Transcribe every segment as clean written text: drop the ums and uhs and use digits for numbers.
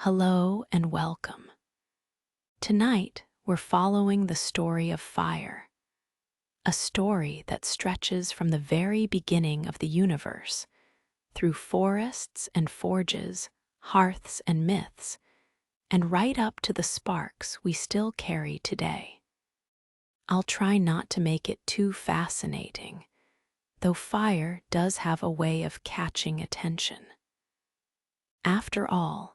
Hello and welcome. Tonight, we're following the story of fire, a story that stretches from the very beginning of the universe, through forests and forges, hearths and myths, and right up to the sparks we still carry today. I'll try not to make it too fascinating, though fire does have a way of catching attention. After all,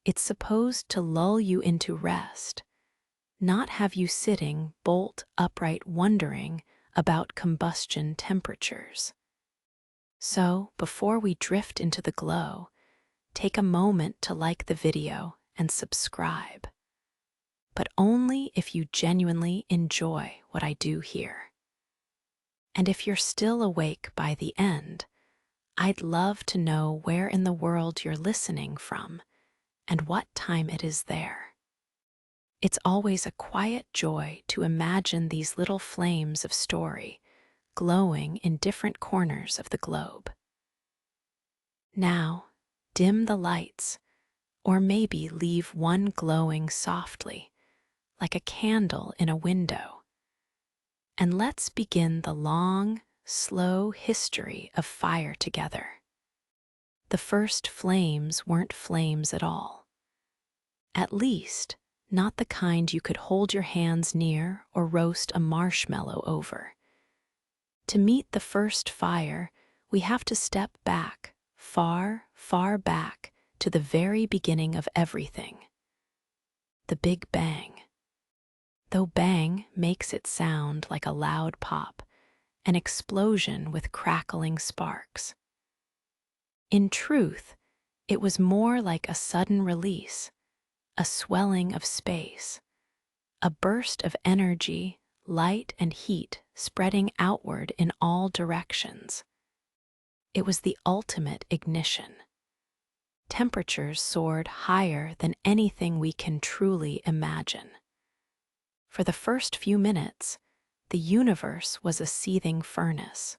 it's supposed to lull you into rest, not have you sitting bolt upright wondering about combustion temperatures. So, before we drift into the glow, take a moment to like the video and subscribe. But only if you genuinely enjoy what I do here. And if you're still awake by the end, I'd love to know where in the world you're listening from and what time it is there. It's always a quiet joy to imagine these little flames of story glowing in different corners of the globe. Now, dim the lights, or maybe leave one glowing softly, like a candle in a window. And let's begin the long, slow history of fire together. The first flames weren't flames at all. At least, not the kind you could hold your hands near or roast a marshmallow over. To meet the first fire, we have to step back, far, far back, to the very beginning of everything. The Big Bang. Though bang makes it sound like a loud pop, an explosion with crackling sparks. In truth, it was more like a sudden release, a swelling of space, a burst of energy, light and heat spreading outward in all directions. It was the ultimate ignition. Temperatures soared higher than anything we can truly imagine. For the first few minutes, the universe was a seething furnace.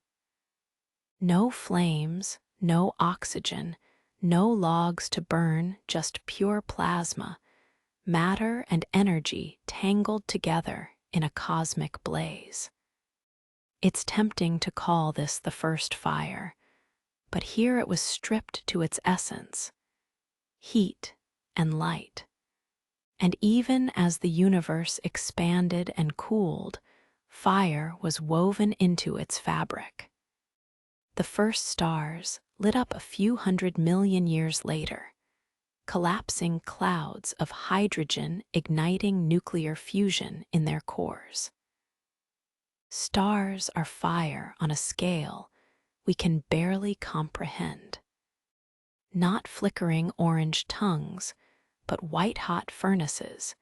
No flames, no oxygen, no logs to burn, just pure plasma, matter and energy tangled together in a cosmic blaze. It's tempting to call this the first fire, but here it was stripped to its essence, heat and light. And even as the universe expanded and cooled, fire was woven into its fabric. The first stars lit up a few 100 million years later, collapsing clouds of hydrogen igniting nuclear fusion in their cores. Stars are fire on a scale we can barely comprehend. Not flickering orange tongues, but white-hot furnaces,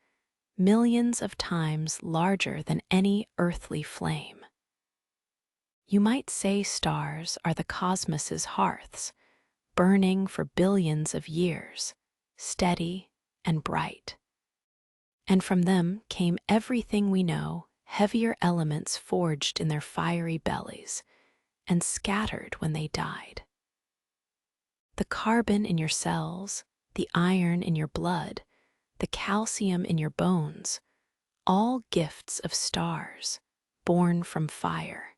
millions of times larger than any earthly flame. You might say stars are the cosmos's hearths, burning for billions of years, steady and bright. And from them came everything we know, heavier elements forged in their fiery bellies and scattered when they died. The carbon in your cells, the iron in your blood, the calcium in your bones, all gifts of stars, born from fire.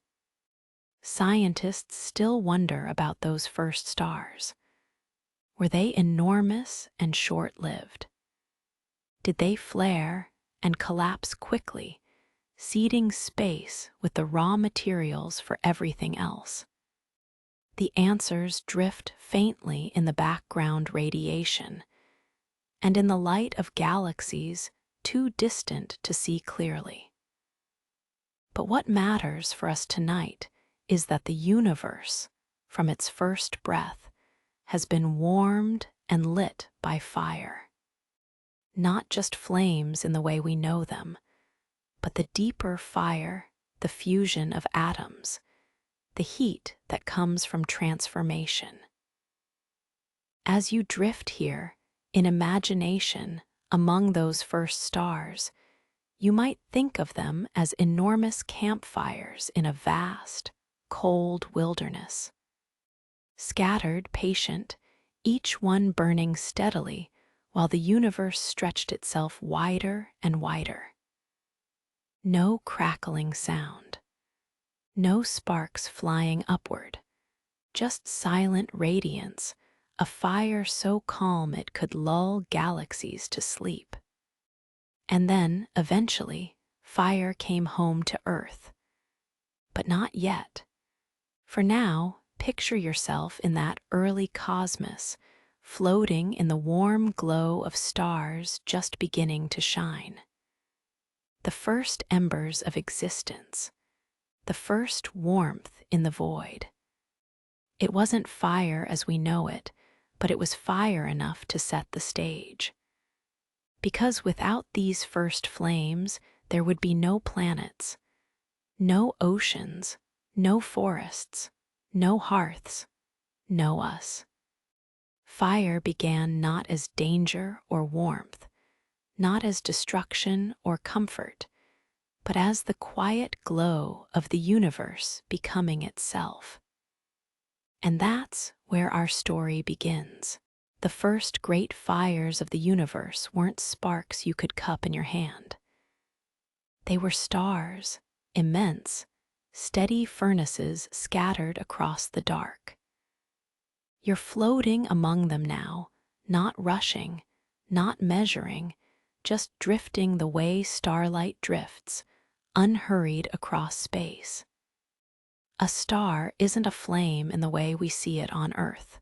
Scientists still wonder about those first stars. Were they enormous and short-lived? Did they flare and collapse quickly, seeding space with the raw materials for everything else? The answers drift faintly in the background radiation, and in the light of galaxies too distant to see clearly. But what matters for us tonight is that the universe, from its first breath, has been warmed and lit by fire. Not just flames in the way we know them, but the deeper fire, the fusion of atoms, the heat that comes from transformation. As you drift here, in imagination, among those first stars, you might think of them as enormous campfires in a vast, cold wilderness. Scattered, patient, each one burning steadily, while the universe stretched itself wider and wider. No crackling sound, no sparks flying upward, just silent radiance, a fire so calm it could lull galaxies to sleep. And then, eventually, fire came home to Earth. But not yet. For now, picture yourself in that early cosmos, floating in the warm glow of stars just beginning to shine. The first embers of existence, the first warmth in the void. It wasn't fire as we know it, but it was fire enough to set the stage. Because without these first flames, there would be no planets, no oceans, no forests, no hearths, no us. Fire began not as danger or warmth, not as destruction or comfort, but as the quiet glow of the universe becoming itself. And that's where our story begins. The first great fires of the universe weren't sparks you could cup in your hand. They were stars, immense, steady furnaces scattered across the dark. You're floating among them now, not rushing, not measuring, just drifting the way starlight drifts, unhurried across space. A star isn't a flame in the way we see it on Earth.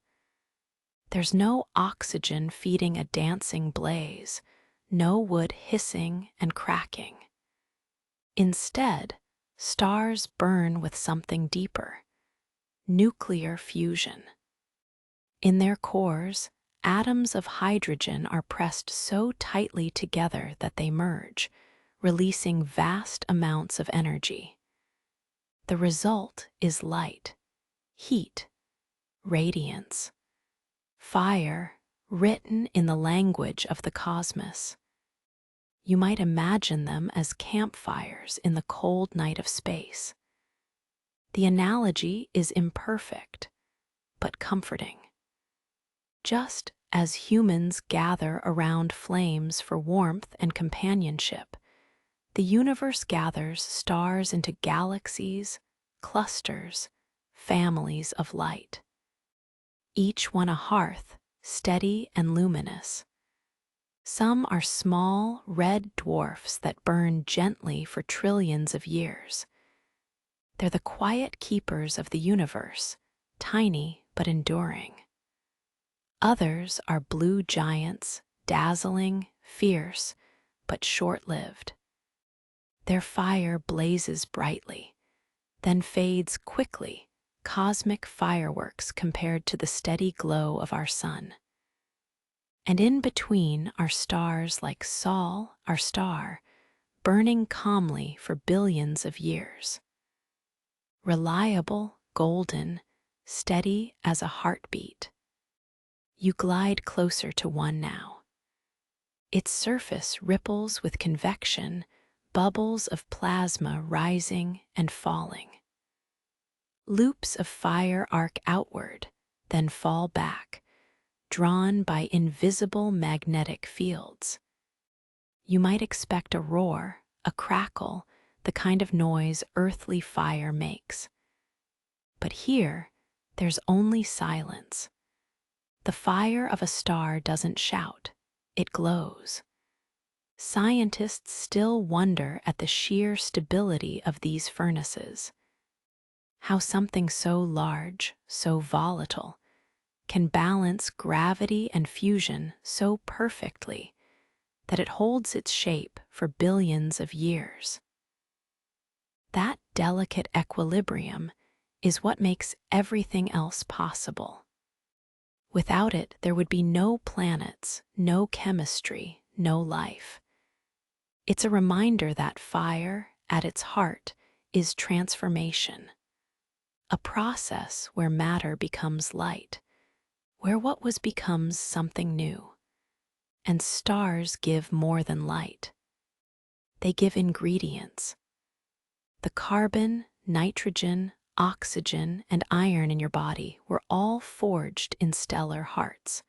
There's no oxygen feeding a dancing blaze, no wood hissing and cracking. Instead, stars burn with something deeper: nuclear fusion. In their cores, atoms of hydrogen are pressed so tightly together that they merge, releasing vast amounts of energy. The result is light, heat, radiance, fire written in the language of the cosmos. You might imagine them as campfires in the cold night of space. The analogy is imperfect, but comforting. Just as humans gather around flames for warmth and companionship, the universe gathers stars into galaxies, clusters, families of light. Each one a hearth, steady and luminous. Some are small, red dwarfs that burn gently for trillions of years. They're the quiet keepers of the universe, tiny but enduring. Others are blue giants, dazzling, fierce, but short-lived. Their fire blazes brightly, then fades quickly, cosmic fireworks compared to the steady glow of our sun. And in between are stars like Sol, our star, burning calmly for billions of years. Reliable, golden, steady as a heartbeat. You glide closer to one now. Its surface ripples with convection, bubbles of plasma rising and falling. Loops of fire arc outward, then fall back, drawn by invisible magnetic fields. You might expect a roar, a crackle, the kind of noise earthly fire makes. But here, there's only silence. The fire of a star doesn't shout, it glows. Scientists still wonder at the sheer stability of these furnaces. How something so large, so volatile, can balance gravity and fusion so perfectly that it holds its shape for billions of years. That delicate equilibrium is what makes everything else possible. Without it, there would be no planets, no chemistry, no life. It's a reminder that fire, at its heart, is transformation. A process where matter becomes light, where what was becomes something new. And stars give more than light. They give ingredients. The carbon, nitrogen, oxygen, and iron in your body were all forged in stellar hearts.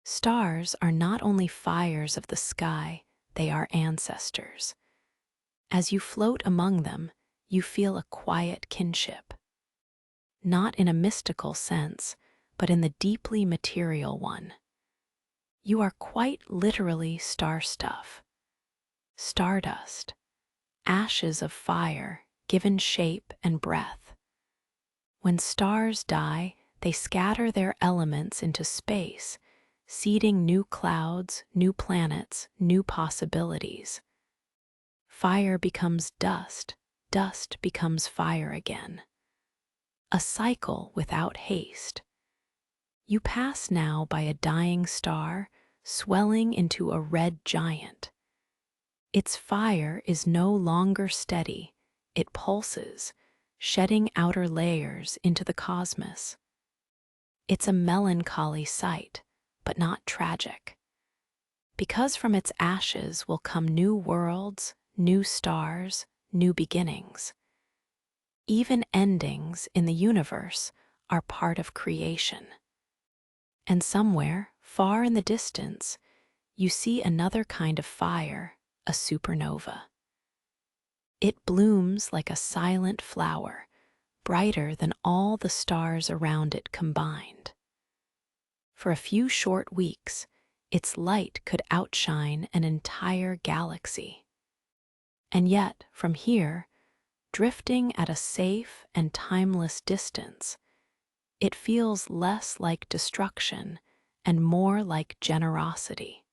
Stars are not only fires of the sky, they are ancestors. As you float among them, you feel a quiet kinship. Not in a mystical sense, but in the deeply material one. You are quite literally star stuff. Stardust, ashes of fire given shape and breath. When stars die, they scatter their elements into space, seeding new clouds, new planets, new possibilities. Fire becomes dust, dust becomes fire again. A cycle without haste. You pass now by a dying star, swelling into a red giant. Its fire is no longer steady, it pulses, shedding outer layers into the cosmos. It's a melancholy sight, but not tragic. Because from its ashes will come new worlds, new stars, new beginnings. Even endings in the universe are part of creation. And somewhere, far in the distance, you see another kind of fire, a supernova. It blooms like a silent flower, brighter than all the stars around it combined. For a few short weeks, its light could outshine an entire galaxy. And yet, from here, drifting at a safe and timeless distance, it feels less like destruction and more like generosity.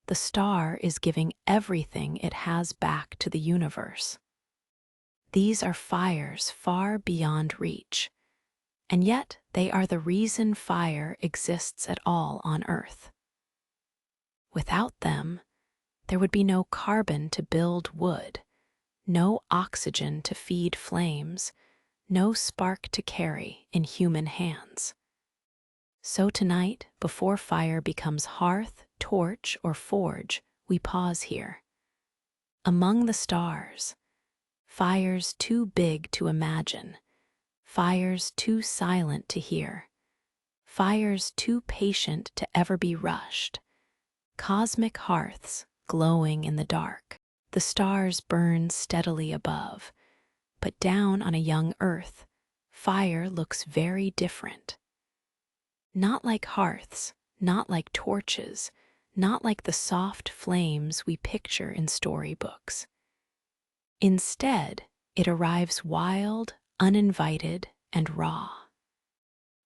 The star is giving everything it has back to the universe. These are fires far beyond reach, and yet they are the reason fire exists at all on Earth. Without them, there would be no carbon to build wood, no oxygen to feed flames, no spark to carry in human hands. So tonight, before fire becomes hearth, torch, or forge, we pause here. Among the stars, fires too big to imagine, fires too silent to hear, fires too patient to ever be rushed, cosmic hearths glowing in the dark. The stars burn steadily above, but down on a young Earth, fire looks very different. Not like hearths, not like torches, not like the soft flames we picture in storybooks. Instead, it arrives wild, uninvited, and raw.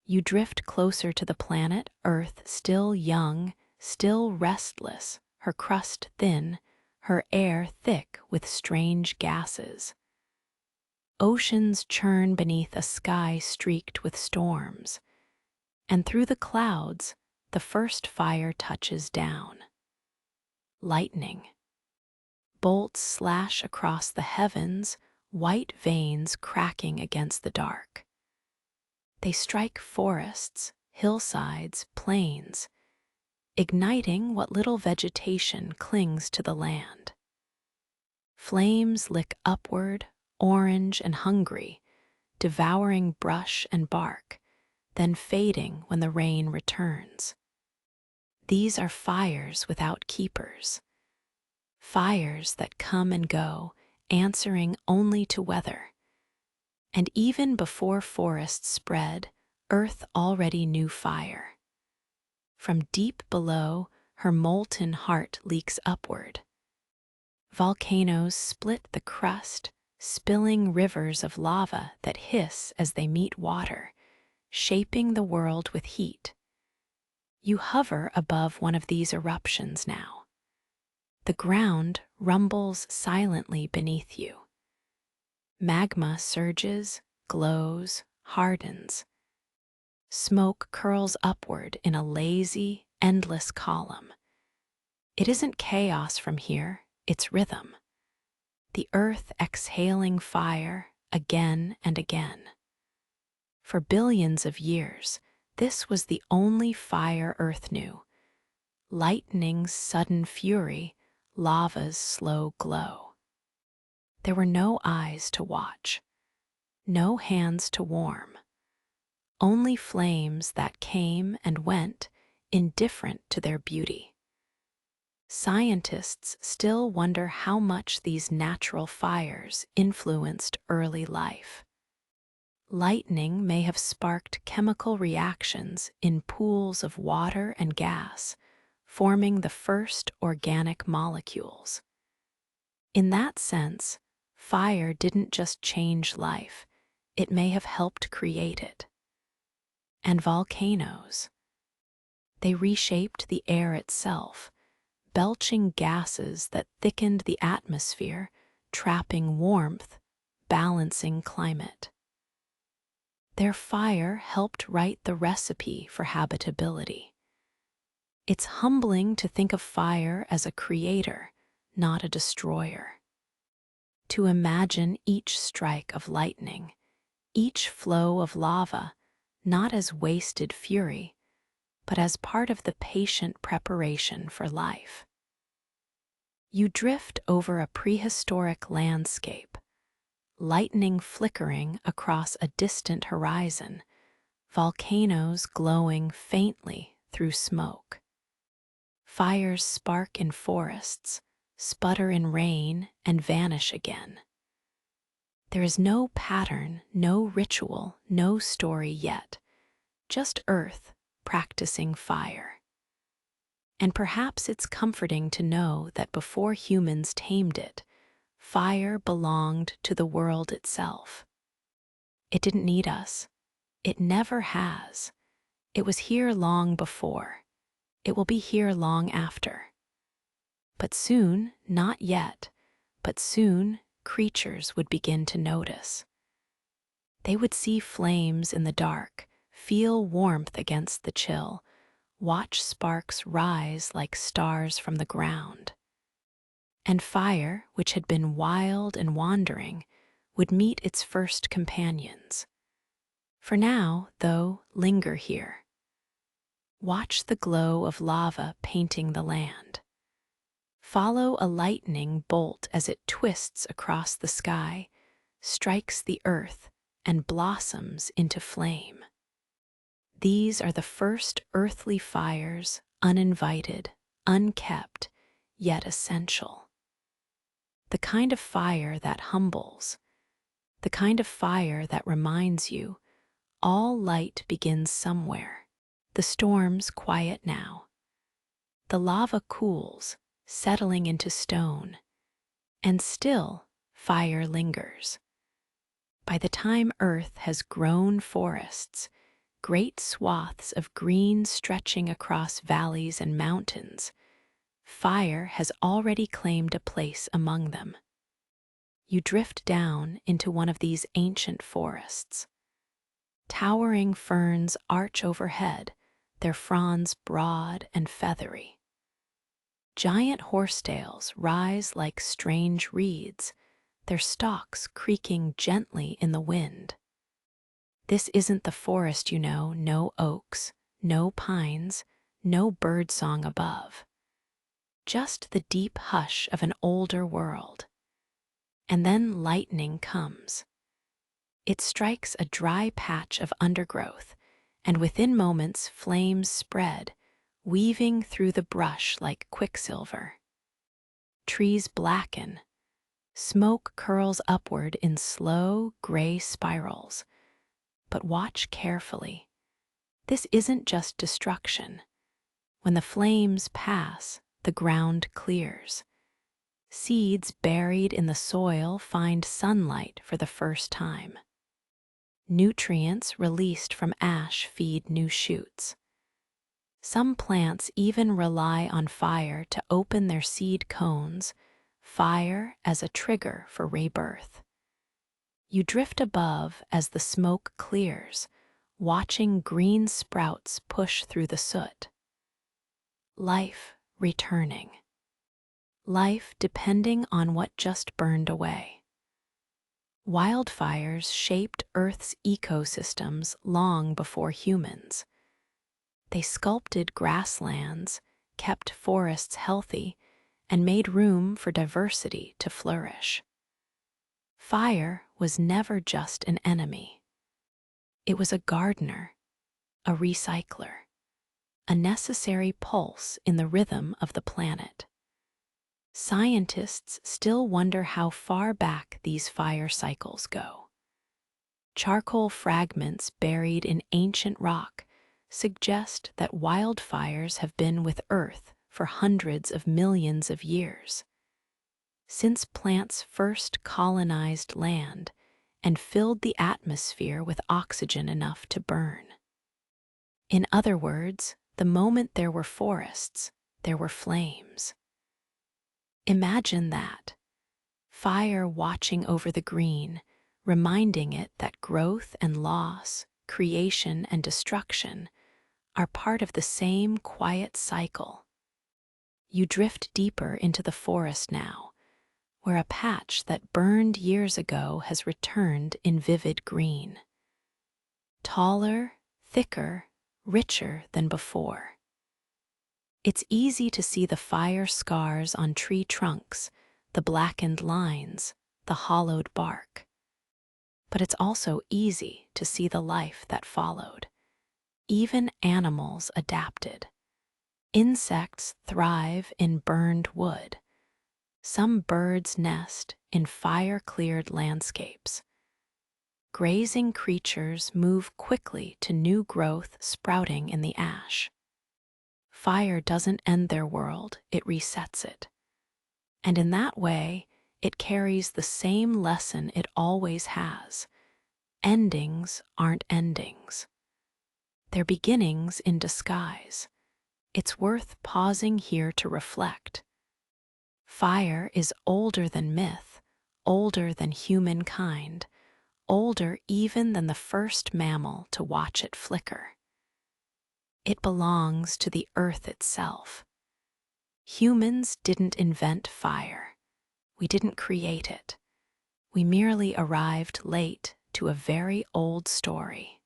You drift closer to the planet Earth, still young, still restless, her crust thin, her air thick with strange gases. Oceans churn beneath a sky streaked with storms, and through the clouds, the first fire touches down. Lightning. Bolts slash across the heavens, white veins cracking against the dark. They strike forests, hillsides, plains, igniting what little vegetation clings to the land. Flames lick upward, orange and hungry, devouring brush and bark, then fading when the rain returns. These are fires without keepers. Fires that come and go, answering only to weather. And even before forests spread, Earth already knew fire. From deep below, her molten heart leaks upward. Volcanoes split the crust, spilling rivers of lava that hiss as they meet water, shaping the world with heat. You hover above one of these eruptions now. The ground rumbles silently beneath you. Magma surges, glows, hardens. Smoke curls upward in a lazy, endless column. It isn't chaos from here, it's rhythm. The earth exhaling fire again and again. For billions of years, this was the only fire Earth knew. Lightning's sudden fury, lava's slow glow. There were no eyes to watch, no hands to warm. Only flames that came and went indifferent to their beauty. Scientists still wonder how much these natural fires influenced early life. Lightning may have sparked chemical reactions in pools of water and gas, forming the first organic molecules. In that sense, fire didn't just change life, it may have helped create it. And volcanoes. They reshaped the air itself, belching gases that thickened the atmosphere, trapping warmth, balancing climate. Their fire helped write the recipe for habitability. It's humbling to think of fire as a creator, not a destroyer. To imagine each strike of lightning, each flow of lava, not as wasted fury, but as part of the patient preparation for life. You drift over a prehistoric landscape, lightning flickering across a distant horizon, volcanoes glowing faintly through smoke. Fires spark in forests, sputter in rain, and vanish again. There is no pattern, no ritual, no story yet, just Earth practicing fire. And perhaps it's comforting to know that before humans tamed it, fire belonged to the world itself. It didn't need us. It never has. It was here long before. It will be here long after. But soon, not yet, but soon, creatures would begin to notice. They would see flames in the dark, feel warmth against the chill, watch sparks rise like stars from the ground. And fire, which had been wild and wandering, would meet its first companions. For now, though, linger here. Watch the glow of lava painting the land. Follow a lightning bolt as it twists across the sky, strikes the earth, and blossoms into flame. These are the first earthly fires, uninvited, unkept, yet essential. The kind of fire that humbles, the kind of fire that reminds you, all light begins somewhere. The storms quiet now. The lava cools, settling into stone, and still fire lingers. By the time Earth has grown forests, great swaths of green stretching across valleys and mountains, fire has already claimed a place among them. You drift down into one of these ancient forests. Towering ferns arch overhead, their fronds broad and feathery. Giant horsetails rise like strange reeds, their stalks creaking gently in the wind. This isn't the forest, you know, no oaks, no pines, no birdsong above. Just the deep hush of an older world. And then lightning comes. It strikes a dry patch of undergrowth, and within moments flames spread, weaving through the brush like quicksilver. Trees blacken. Smoke curls upward in slow, gray spirals. But watch carefully. This isn't just destruction. When the flames pass, the ground clears. Seeds buried in the soil find sunlight for the first time. Nutrients released from ash feed new shoots. Some plants even rely on fire to open their seed cones, fire as a trigger for rebirth. You drift above as the smoke clears, watching green sprouts push through the soot. Life returning. Life depending on what just burned away. Wildfires shaped Earth's ecosystems long before humans. They sculpted grasslands, kept forests healthy, and made room for diversity to flourish. Fire was never just an enemy. It was a gardener, a recycler. a necessary pulse in the rhythm of the planet. Scientists still wonder how far back these fire cycles go. Charcoal fragments buried in ancient rock suggest that wildfires have been with Earth for hundreds of millions of years. Since plants first colonized land and filled the atmosphere with oxygen enough to burn. In other words, the moment there were forests, there were flames. Imagine that. Fire watching over the green, reminding it that growth and loss, creation and destruction are part of the same quiet cycle. You drift deeper into the forest now, where a patch that burned years ago has returned in vivid green. Taller, thicker, richer than before. It's easy to see the fire scars on tree trunks, the blackened lines, the hollowed bark. But it's also easy to see the life that followed. Even animals adapted. Insects thrive in burned wood. Some birds nest in fire-cleared landscapes. Grazing creatures move quickly to new growth sprouting in the ash. Fire doesn't end their world, it resets it. And in that way, it carries the same lesson it always has. Endings aren't endings. They're beginnings in disguise. It's worth pausing here to reflect. Fire is older than myth, older than humankind, older even than the first mammal to watch it flicker. It belongs to the earth itself. Humans didn't invent fire. We didn't create it. We merely arrived late to a very old story.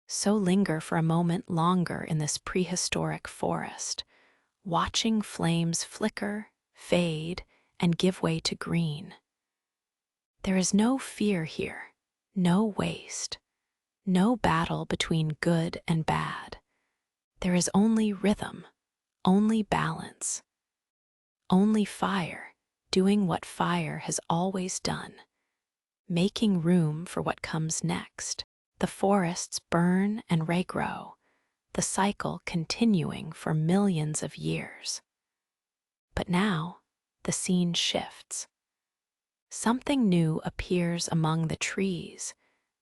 So linger for a moment longer in this prehistoric forest, watching flames flicker, fade, and give way to green. There is no fear here, no waste, no battle between good and bad. There is only rhythm, only balance, only fire doing what fire has always done, making room for what comes next. The forests burn and regrow, the cycle continuing for millions of years. But now, the scene shifts. Something new appears among the trees,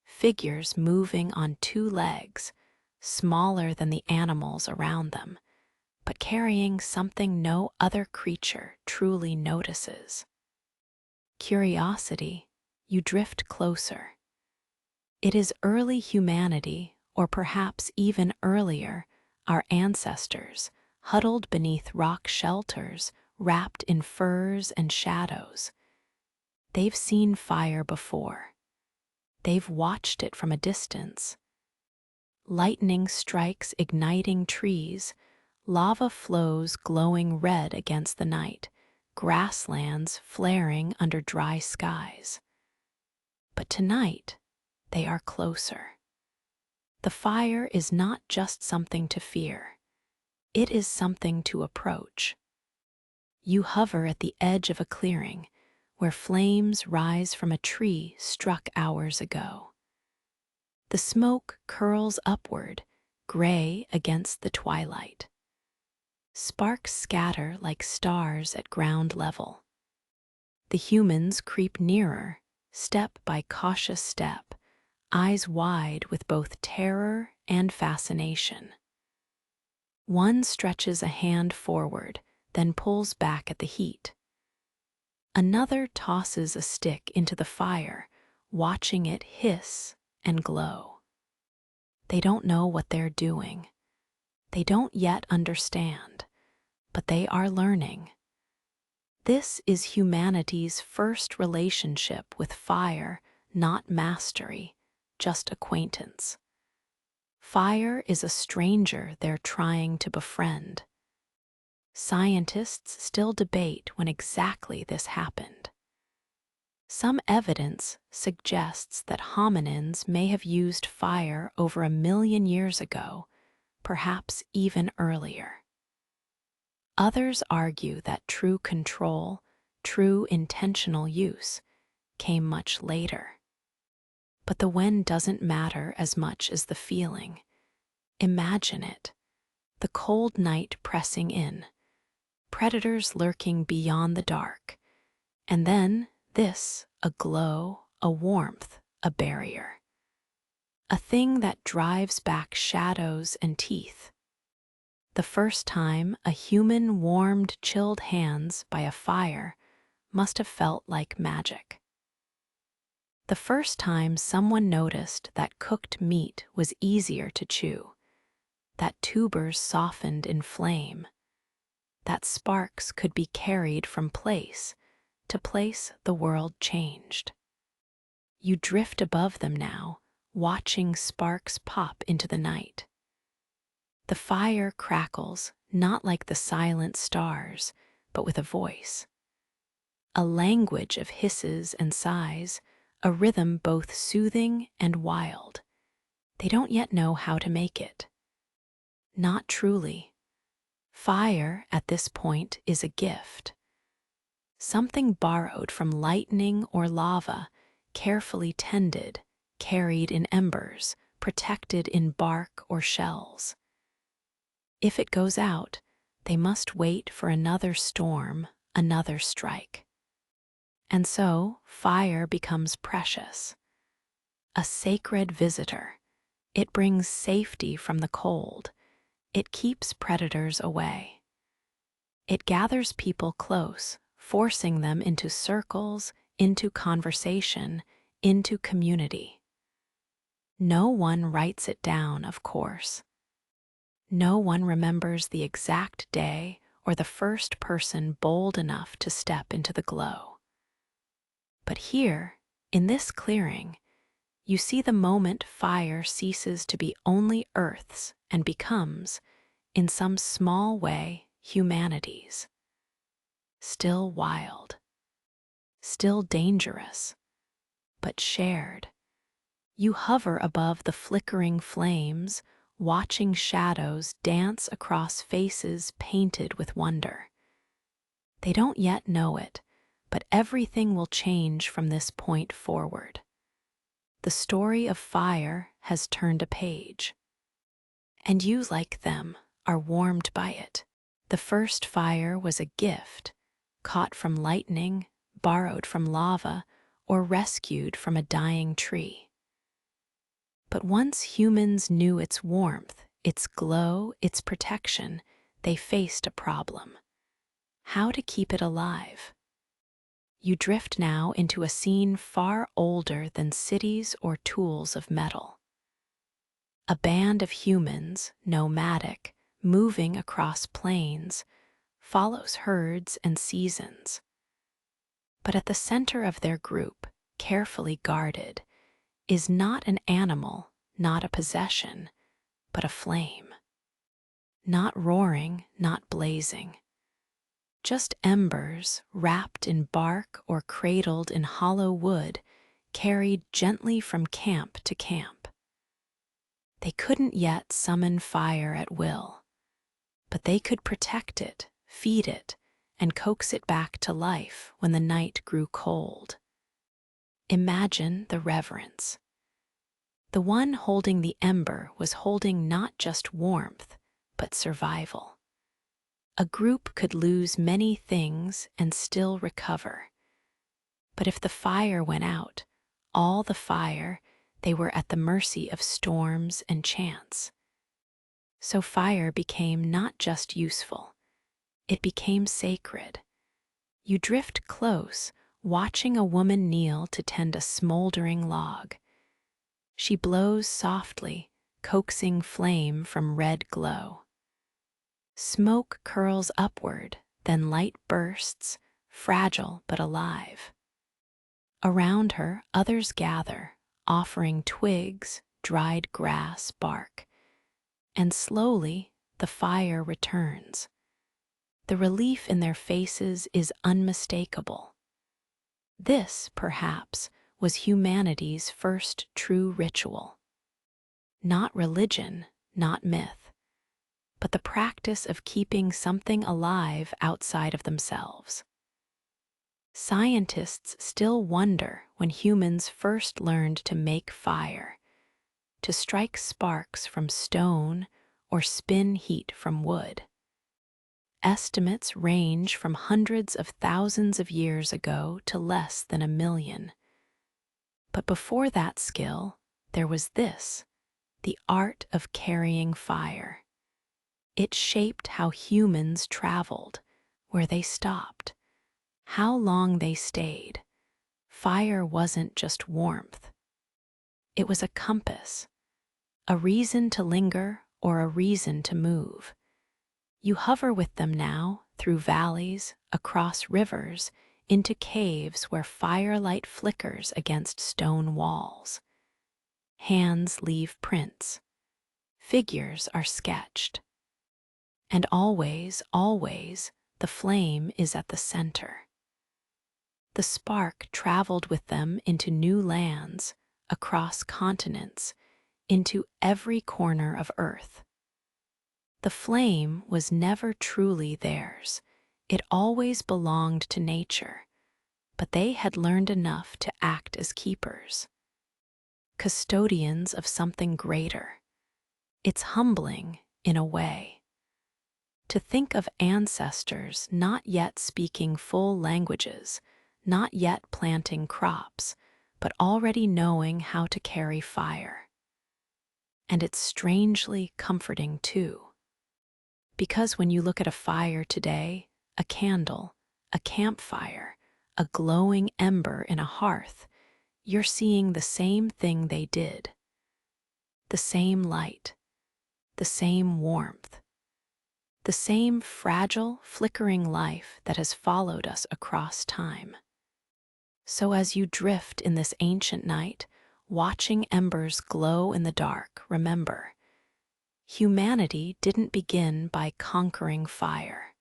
figures moving on two legs, smaller than the animals around them, but carrying something no other creature truly notices. Curiosity, you drift closer. It is early humanity, or perhaps even earlier, our ancestors, huddled beneath rock shelters, wrapped in furs and shadows. They've seen fire before. They've watched it from a distance. Lightning strikes igniting trees, lava flows glowing red against the night, grasslands flaring under dry skies. But tonight, they are closer. The fire is not just something to fear. It is something to approach. You hover at the edge of a clearing, where flames rise from a tree struck hours ago. The smoke curls upward, gray against the twilight. Sparks scatter like stars at ground level. The humans creep nearer, step by cautious step, eyes wide with both terror and fascination. One stretches a hand forward, then pulls back at the heat. Another tosses a stick into the fire, watching it hiss and glow. They don't know what they're doing. They don't yet understand, but they are learning. This is humanity's first relationship with fire, not mastery, just acquaintance. Fire is a stranger they're trying to befriend. Scientists still debate when exactly this happened. Some evidence suggests that hominins may have used fire over 1 million years ago, perhaps even earlier. Others argue that true control, true intentional use, came much later. But the when doesn't matter as much as the feeling. Imagine it, the cold night pressing in, predators lurking beyond the dark, and then this, a glow, a warmth, a barrier. A thing that drives back shadows and teeth. The first time a human warmed chilled hands by a fire must have felt like magic. The first time someone noticed that cooked meat was easier to chew, that tubers softened in flame, that sparks could be carried from place to place, the world changed. You drift above them now, watching sparks pop into the night. The fire crackles, not like the silent stars, but with a voice. A language of hisses and sighs, a rhythm both soothing and wild. They don't yet know how to make it. Not truly. Fire, at this point, is a gift. Something borrowed from lightning or lava, carefully tended, carried in embers, protected in bark or shells. If it goes out, they must wait for another storm, another strike. And so, fire becomes precious. A sacred visitor. It brings safety from the cold. It keeps predators away. It gathers people close, forcing them into circles, into conversation, into community. No one writes it down, of course. No one remembers the exact day or the first person bold enough to step into the glow. But here, in this clearing, you see the moment fire ceases to be only Earth's and becomes, in some small way, humanity's. Still wild, still dangerous, but shared. You hover above the flickering flames, watching shadows dance across faces painted with wonder. They don't yet know it, but everything will change from this point forward. The story of fire has turned a page. And you, like them, are warmed by it. The first fire was a gift, caught from lightning, borrowed from lava, or rescued from a dying tree. But once humans knew its warmth, its glow, its protection, they faced a problem. How to keep it alive? You drift now into a scene far older than cities or tools of metal. A band of humans, nomadic, moving across plains, follows herds and seasons. But at the center of their group, carefully guarded, is not an animal, not a possession, but a flame. Not roaring, not blazing. Just embers, wrapped in bark or cradled in hollow wood, carried gently from camp to camp. They couldn't yet summon fire at will, but they could protect it, feed it, and coax it back to life when the night grew cold. Imagine the reverence. The one holding the ember was holding not just warmth, but survival. A group could lose many things and still recover. But if the fire went out, all the fire, they were at the mercy of storms and chance. So fire became not just useful, it became sacred. You drift close, watching a woman kneel to tend a smoldering log. She blows softly, coaxing flame from red glow. Smoke curls upward, then light bursts, fragile but alive. Around her, others gather, offering twigs, dried grass, bark. And slowly, the fire returns. The relief in their faces is unmistakable. This, perhaps, was humanity's first true ritual. Not religion, not myth, but the practice of keeping something alive outside of themselves. Scientists still wonder when humans first learned to make fire, to strike sparks from stone or spin heat from wood. Estimates range from hundreds of thousands of years ago to less than 1 million. But before that skill, there was this, the art of carrying fire. It shaped how humans traveled, where they stopped, how long they stayed. Fire wasn't just warmth. It was a compass, a reason to linger or a reason to move. You hover with them now through valleys, across rivers, into caves where firelight flickers against stone walls. Hands leave prints. Figures are sketched. And always, always, the flame is at the center. The spark traveled with them into new lands, across continents, into every corner of Earth. The flame was never truly theirs. It always belonged to nature, but they had learned enough to act as keepers, custodians of something greater. It's humbling, in a way, to think of ancestors not yet speaking full languages, not yet planting crops, but already knowing how to carry fire. And it's strangely comforting too. Because when you look at a fire today, a candle, a campfire, a glowing ember in a hearth, you're seeing the same thing they did. The same light, the same warmth, the same fragile, flickering life that has followed us across time. So as you drift in this ancient night, watching embers glow in the dark, remember, humanity didn't begin by conquering fire.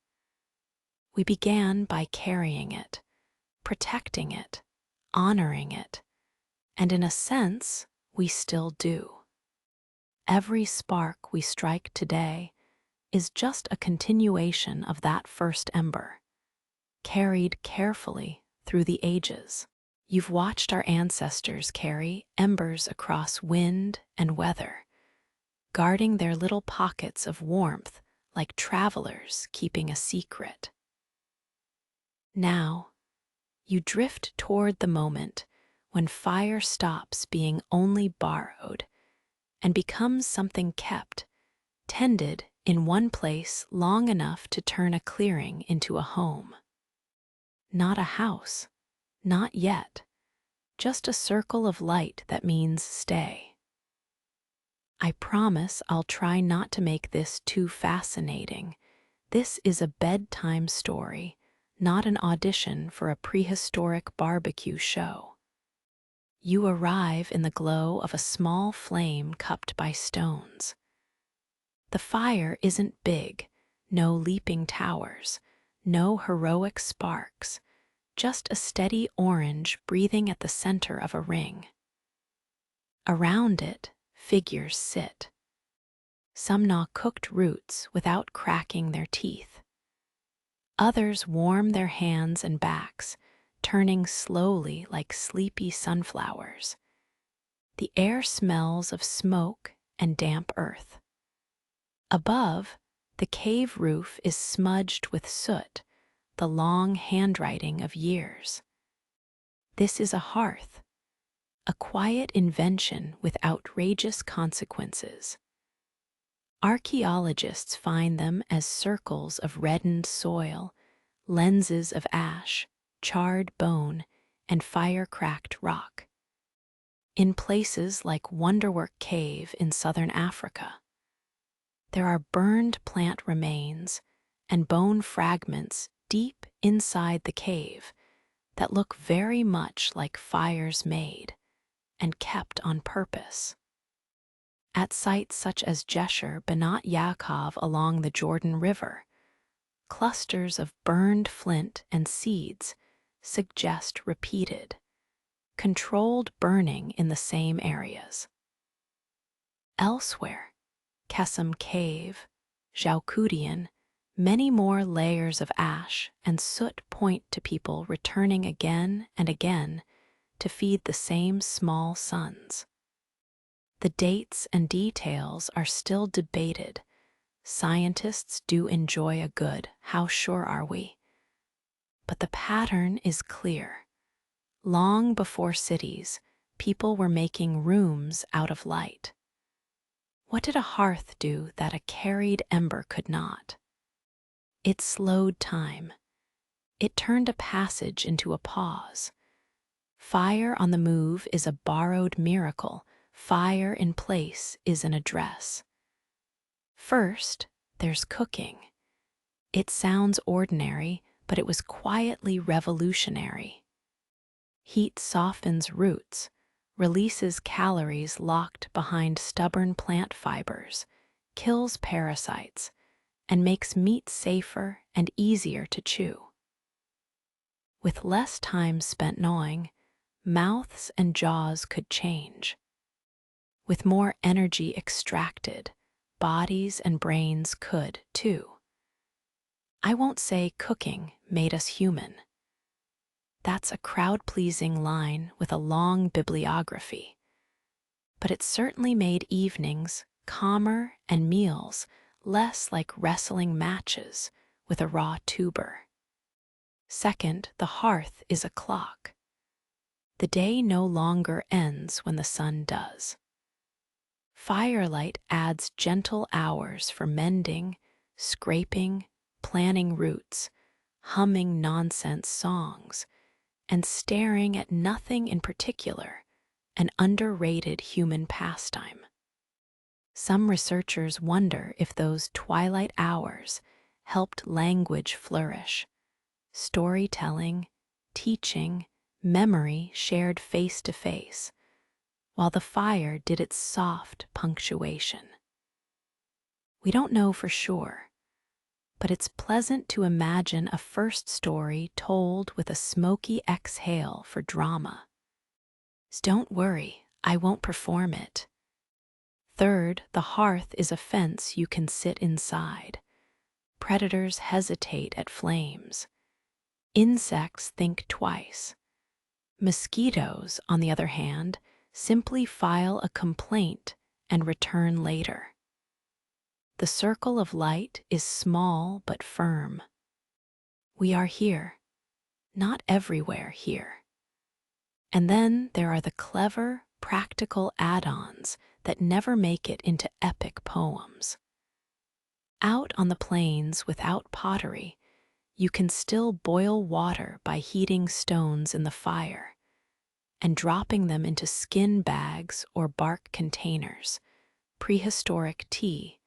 We began by carrying it, protecting it, honoring it, and in a sense, we still do. Every spark we strike today is just a continuation of that first ember, carried carefully through the ages. You've watched our ancestors carry embers across wind and weather, guarding their little pockets of warmth like travelers keeping a secret. Now, you drift toward the moment when fire stops being only borrowed and becomes something kept, tended in one place long enough to turn a clearing into a home. Not a house, not yet, just a circle of light that means stay. I promise I'll try not to make this too fascinating. This is a bedtime story, not an audition for a prehistoric barbecue show. You arrive in the glow of a small flame cupped by stones. The fire isn't big, no leaping towers, no heroic sparks, just a steady orange breathing at the center of a ring. Around it, figures sit. Some gnaw cooked roots without cracking their teeth. Others warm their hands and backs, turning slowly like sleepy sunflowers. The air smells of smoke and damp earth. Above, the cave roof is smudged with soot, the long handwriting of years. This is a hearth, a quiet invention with outrageous consequences. Archaeologists find them as circles of reddened soil, lenses of ash, charred bone, and fire-cracked rock. In places like Wonderwork Cave in southern Africa, there are burned plant remains and bone fragments deep inside the cave that look very much like fires made and kept on purpose. At sites such as Jesher Benat Yaakov along the Jordan River, clusters of burned flint and seeds suggest repeated, controlled burning in the same areas. Elsewhere, Kesem Cave, Zhaokudian, many more layers of ash and soot point to people returning again and again to feed the same small suns. The dates and details are still debated. Scientists do enjoy a good "how sure are we?" But the pattern is clear. Long before cities, people were making rooms out of light. What did a hearth do that a carried ember could not? It slowed time. It turned a passage into a pause. Fire on the move is a borrowed miracle. Fire in place is an address. First, there's cooking. It sounds ordinary, but it was quietly revolutionary. Heat softens roots, releases calories locked behind stubborn plant fibers, kills parasites, and makes meat safer and easier to chew. With less time spent gnawing, mouths and jaws could change. With more energy extracted, bodies and brains could, too. I won't say cooking made us human. That's a crowd-pleasing line with a long bibliography. But it certainly made evenings calmer and meals less like wrestling matches with a raw tuber. Second, the hearth is a clock. The day no longer ends when the sun does. Firelight adds gentle hours for mending, scraping, planning roots, humming nonsense songs, and staring at nothing in particular, an underrated human pastime. Some researchers wonder if those twilight hours helped language flourish. Storytelling, teaching, memory shared face to face, while the fire did its soft punctuation. We don't know for sure, but it's pleasant to imagine a first story told with a smoky exhale for drama. Don't worry, I won't perform it. Third, the hearth is a fence you can sit inside. Predators hesitate at flames. Insects think twice. Mosquitoes, on the other hand, simply file a complaint and return later. The circle of light is small but firm. We are here, not everywhere here. And then there are the clever, practical add-ons that never make it into epic poems. Out on the plains without pottery, you can still boil water by heating stones in the fire and dropping them into skin bags or bark containers, prehistoric tea,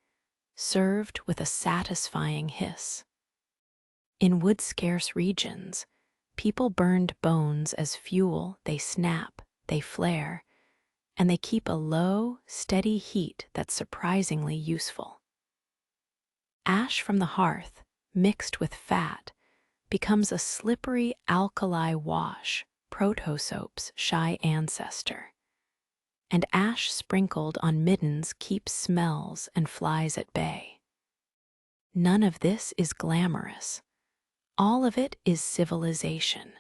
served with a satisfying hiss. In wood-scarce regions, people burned bones as fuel. They snap, they flare, and they keep a low, steady heat that's surprisingly useful. Ash from the hearth, mixed with fat, becomes a slippery alkali wash, proto-soap's shy ancestor. And ash sprinkled on middens keeps smells and flies at bay. None of this is glamorous. All of it is civilization.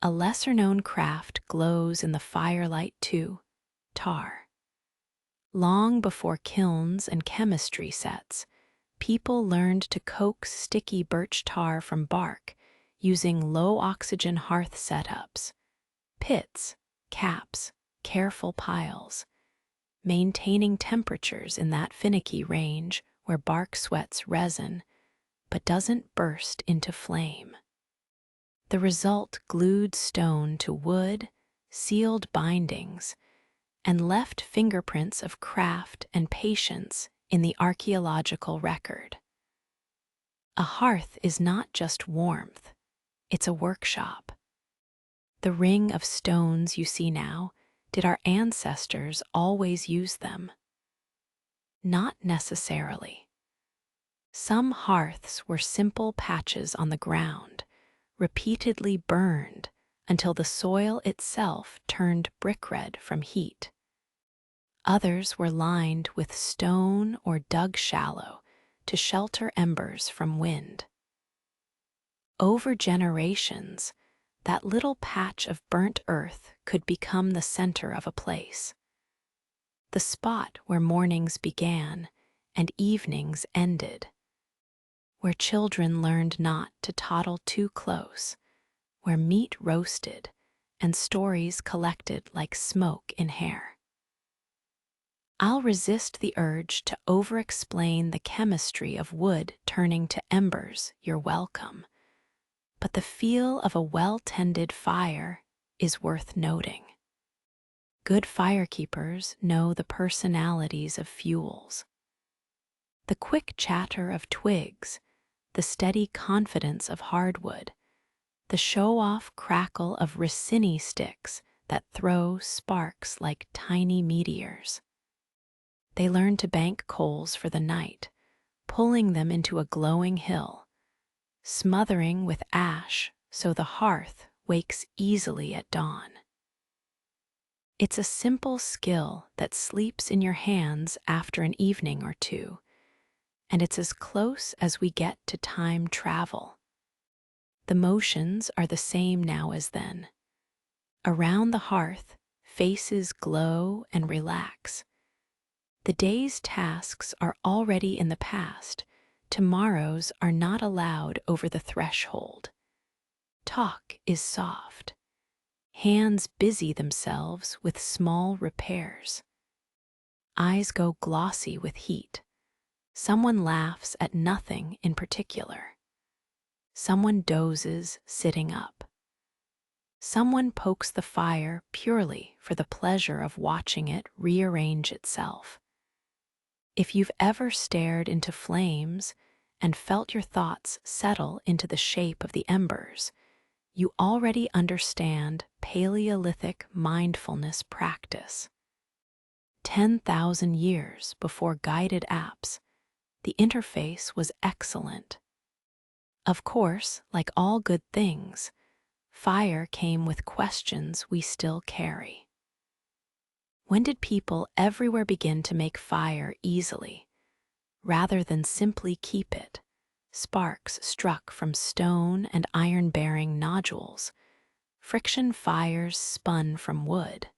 A lesser-known craft glows in the firelight too, tar. Long before kilns and chemistry sets, people learned to coax sticky birch tar from bark using low-oxygen hearth setups, pits, caps, careful piles, maintaining temperatures in that finicky range where bark sweats resin but doesn't burst into flame. The result glued stone to wood, sealed bindings, and left fingerprints of craft and patience in the archaeological record. A hearth is not just warmth, it's a workshop. The ring of stones you see now, did our ancestors always use them? Not necessarily. Some hearths were simple patches on the ground, repeatedly burned until the soil itself turned brick red from heat. Others were lined with stone or dug shallow to shelter embers from wind. Over generations, that little patch of burnt earth could become the center of a place, the spot where mornings began and evenings ended, where children learned not to toddle too close, where meat roasted and stories collected like smoke in hair. I'll resist the urge to over-explain the chemistry of wood turning to embers, you're welcome. But the feel of a well-tended fire is worth noting. Good firekeepers know the personalities of fuels. The quick chatter of twigs, the steady confidence of hardwood, the show-off crackle of ricini sticks that throw sparks like tiny meteors. They learn to bank coals for the night, pulling them into a glowing hill, smothering with ash so the hearth wakes easily at dawn. It's a simple skill that sleeps in your hands after an evening or two, and it's as close as we get to time travel. The motions are the same now as then. Around the hearth, faces glow and relax. The day's tasks are already in the past. Tomorrow's are not allowed over the threshold. Talk is soft. Hands busy themselves with small repairs. Eyes go glossy with heat. Someone laughs at nothing in particular. Someone dozes sitting up. Someone pokes the fire purely for the pleasure of watching it rearrange itself. If you've ever stared into flames and felt your thoughts settle into the shape of the embers, you already understand Paleolithic mindfulness practice. 10,000 years before guided apps, the interface was excellent. Of course, like all good things, fire came with questions we still carry. When did people everywhere begin to make fire easily, rather than simply keep it? Sparks struck from stone and iron-bearing nodules. Friction fires spun from wood.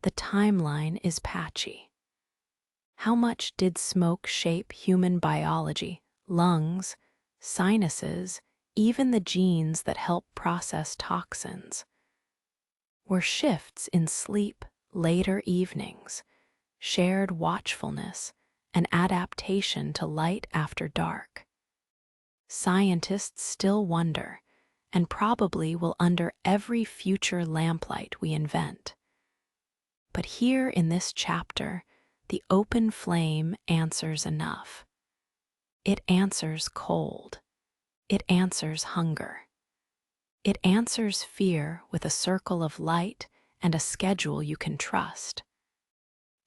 The timeline is patchy. How much did smoke shape human biology, lungs, sinuses, even the genes that help process toxins? Were shifts in sleep, later evenings, shared watchfulness, and adaptation to light after dark? Scientists still wonder, and probably will under every future lamplight we invent. But here in this chapter, the open flame answers enough. It answers cold. It answers hunger. It answers fear with a circle of light and a schedule you can trust.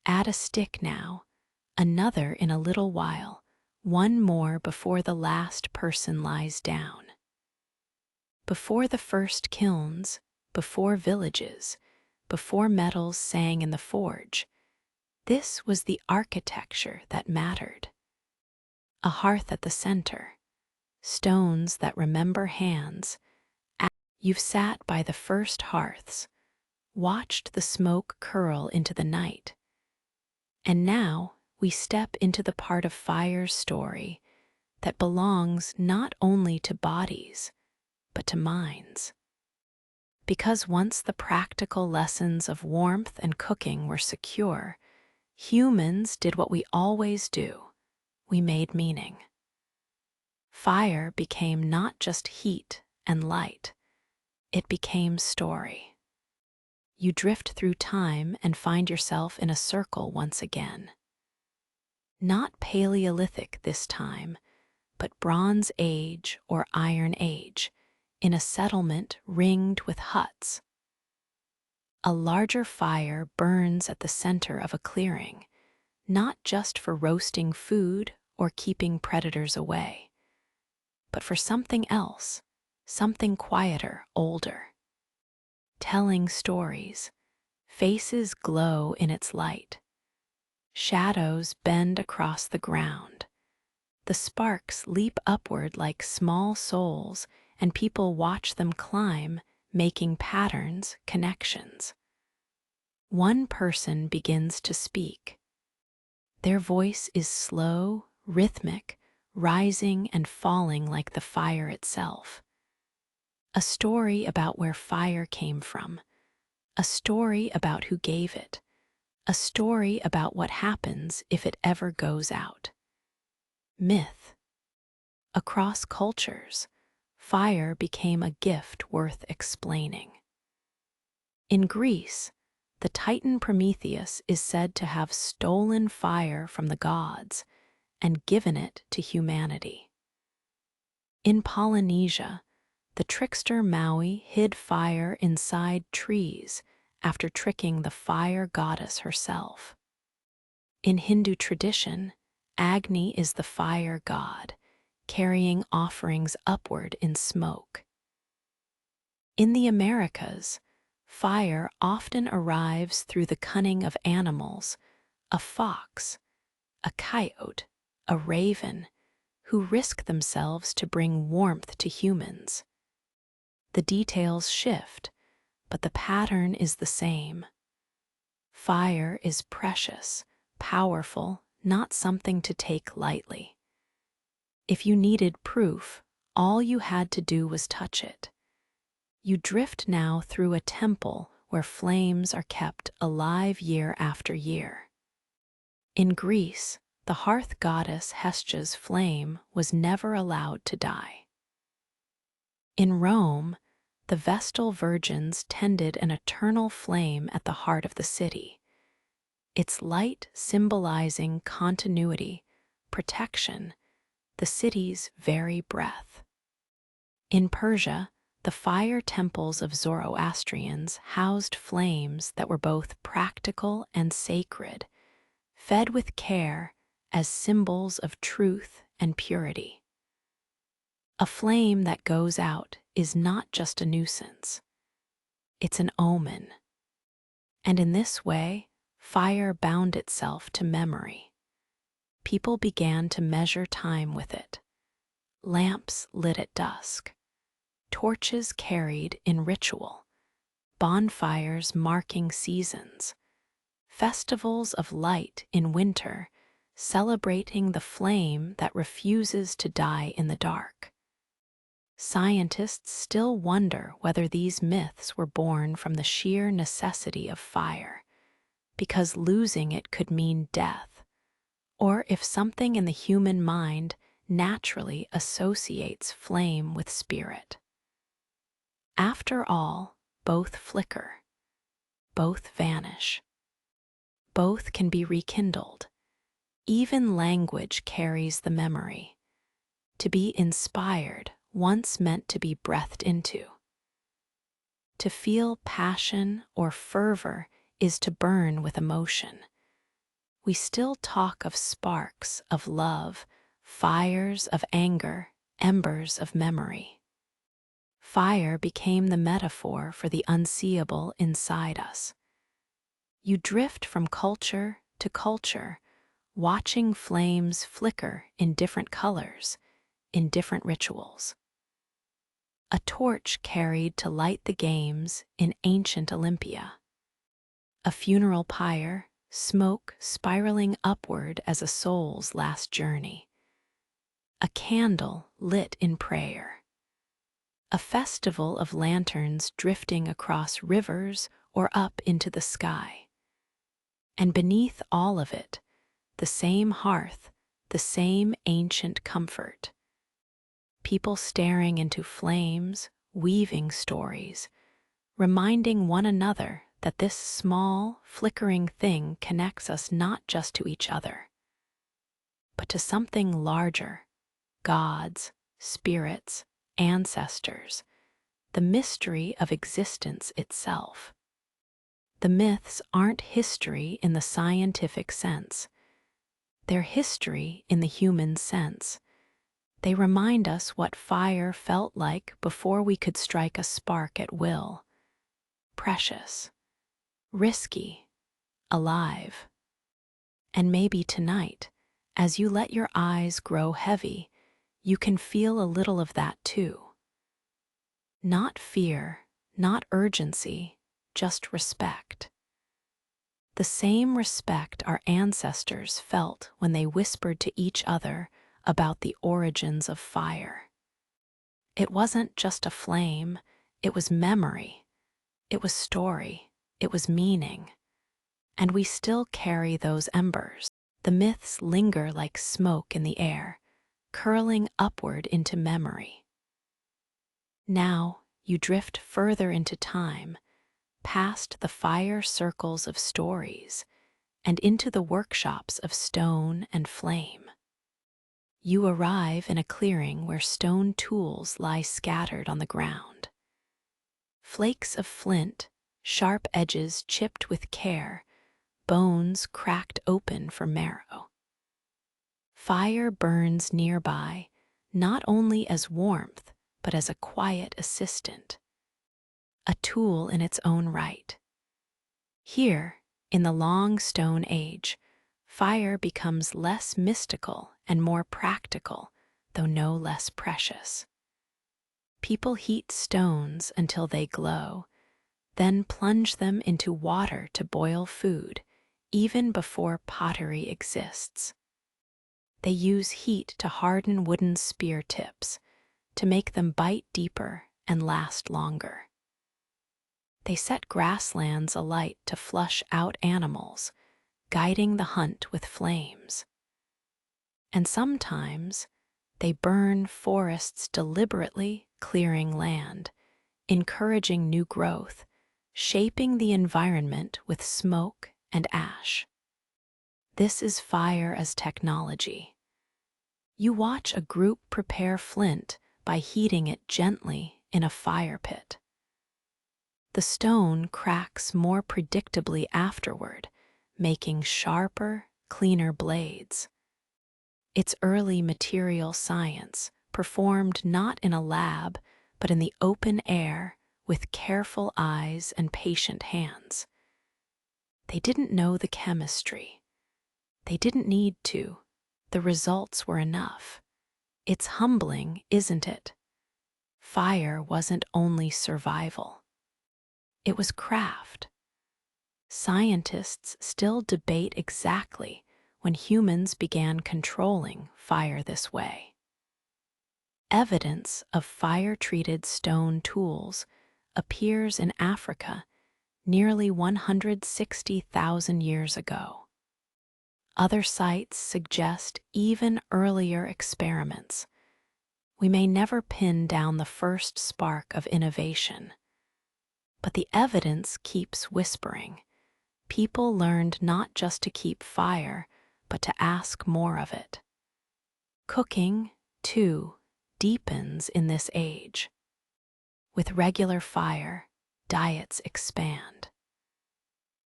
Add a stick now, another in a little while, one more before the last person lies down. Before the first kilns, before villages, before metals sang in the forge, this was the architecture that mattered. A hearth at the center, stones that remember hands. You've sat by the first hearths, watched the smoke curl into the night. And now we step into the part of fire's story that belongs not only to bodies, but to minds. Because once the practical lessons of warmth and cooking were secure, humans did what we always do. We made meaning. Fire became not just heat and light, it became story. You drift through time and find yourself in a circle once again. Not Paleolithic this time, but Bronze Age or Iron Age, in a settlement ringed with huts. A larger fire burns at the center of a clearing, not just for roasting food or keeping predators away, but for something else, something quieter, older. Telling stories, faces glow in its light. Shadows bend across the ground. The sparks leap upward like small souls, and people watch them climb, making patterns, connections. One person begins to speak. Their voice is slow, rhythmic, rising and falling like the fire itself. A story about where fire came from, a story about who gave it, a story about what happens if it ever goes out. Myth. Across cultures, fire became a gift worth explaining. In Greece, the Titan Prometheus is said to have stolen fire from the gods and given it to humanity. In Polynesia, the trickster Maui hid fire inside trees after tricking the fire goddess herself. In Hindu tradition, Agni is the fire god, carrying offerings upward in smoke. In the Americas, fire often arrives through the cunning of animals, a fox, a coyote, a raven, who risk themselves to bring warmth to humans. The details shift, but the pattern is the same. Fire is precious, powerful, not something to take lightly. If you needed proof, all you had to do was touch it. You drift now through a temple where flames are kept alive year after year. In Greece, the hearth goddess Hestia's flame was never allowed to die. In Rome, the Vestal Virgins tended an eternal flame at the heart of the city, its light symbolizing continuity, protection, the city's very breath. In Persia, the fire temples of Zoroastrians housed flames that were both practical and sacred, fed with care as symbols of truth and purity. A flame that goes out is not just a nuisance. It's an omen. And in this way, fire bound itself to memory. People began to measure time with it. Lamps lit at dusk, torches carried in ritual, bonfires marking seasons, festivals of light in winter celebrating the flame that refuses to die in the dark. Scientists still wonder whether these myths were born from the sheer necessity of fire, because losing it could mean death, or if something in the human mind naturally associates flame with spirit. After all, both flicker, both vanish, both can be rekindled. Even language carries the memory. To be inspired once meant to be breathed into. To feel passion or fervor is to burn with emotion. We still talk of sparks of love, fires of anger, embers of memory. Fire became the metaphor for the unseeable inside us. You drift from culture to culture, watching flames flicker in different colors, in different rituals. A torch carried to light the games in ancient Olympia. A funeral pyre, smoke spiraling upward as a soul's last journey. A candle lit in prayer. A festival of lanterns drifting across rivers or up into the sky. And beneath all of it, the same hearth, the same ancient comfort. People staring into flames, weaving stories, reminding one another that this small, flickering thing connects us not just to each other, but to something larger, gods, spirits, ancestors, the mystery of existence itself. The myths aren't history in the scientific sense. They're history in the human sense. They remind us what fire felt like before we could strike a spark at will. Precious, risky, alive. And maybe tonight, As you let your eyes grow heavy, you can feel a little of that too. Not fear, not urgency, just respect. The same respect our ancestors felt when they whispered to each other about the origins of fire. It wasn't just a flame, it was memory, it was story, it was meaning. And we still carry those embers. The myths linger like smoke in the air, curling upward into memory. Now you drift further into time, past the fire circles of stories, and into the workshops of stone and flame. You arrive in a clearing where stone tools lie scattered on the ground. Flakes of flint, sharp edges chipped with care, bones cracked open for marrow. Fire burns nearby, not only as warmth, but as a quiet assistant, a tool in its own right. Here, in the long stone age, fire becomes less mystical and more practical, though no less precious. People heat stones until they glow, then plunge them into water to boil food, even before pottery exists. They use heat to harden wooden spear tips, to make them bite deeper and last longer. They set grasslands alight to flush out animals, guiding the hunt with flames. And sometimes they burn forests deliberately, clearing land, encouraging new growth, shaping the environment with smoke and ash. This is fire as technology. You watch a group prepare flint by heating it gently in a fire pit. The stone cracks more predictably afterward, making sharper, cleaner blades. It's early material science, performed not in a lab, but in the open air with careful eyes and patient hands. They didn't know the chemistry. They didn't need to. The results were enough. It's humbling, isn't it? Fire wasn't only survival. It was craft. Scientists still debate exactly when humans began controlling fire this way. Evidence of fire-treated stone tools appears in Africa nearly 160,000 years ago. Other sites suggest even earlier experiments. We may never pin down the first spark of innovation, but the evidence keeps whispering. People learned not just to keep fire, but to ask more of it. Cooking, too, deepens in this age. With regular fire, diets expand.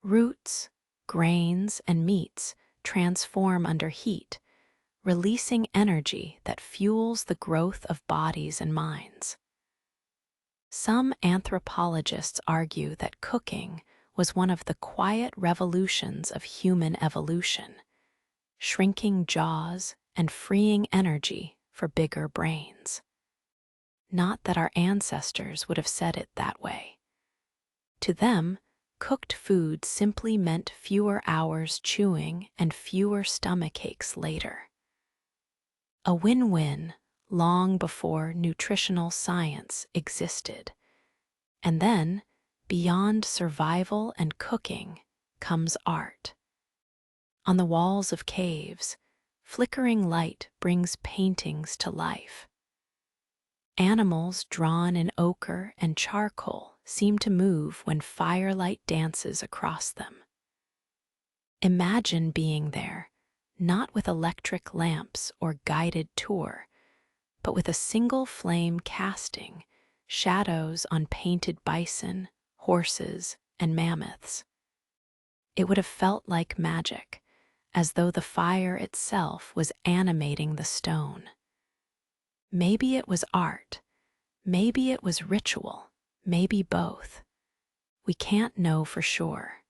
Roots, grains, and meats transform under heat, releasing energy that fuels the growth of bodies and minds. Some anthropologists argue that cooking was one of the quiet revolutions of human evolution, shrinking jaws and freeing energy for bigger brains. Not that our ancestors would have said it that way. To them, cooked food simply meant fewer hours chewing and fewer stomach aches later. A win-win long before nutritional science existed. And then, beyond survival and cooking, comes art. On the walls of caves, flickering light brings paintings to life. Animals drawn in ochre and charcoal seem to move when firelight dances across them. Imagine being there, not with electric lamps or guided tour, but with a single flame casting shadows on painted bison, horses, and mammoths. It would have felt like magic, as though the fire itself was animating the stone. Maybe it was art, maybe it was ritual, maybe both. We can't know for sure.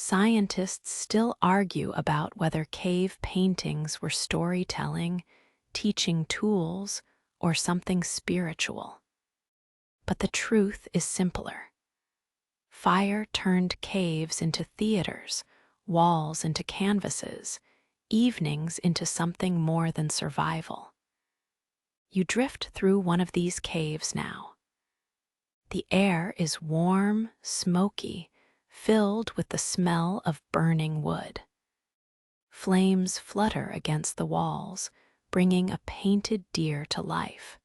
Scientists still argue about whether cave paintings were storytelling, teaching tools, or something spiritual. But the truth is simpler. Fire turned caves into theaters, walls into canvases, evenings into something more than survival. You drift through one of these caves now. The air is warm, smoky, filled with the smell of burning wood. Flames flutter against the walls, bringing a painted deer to life.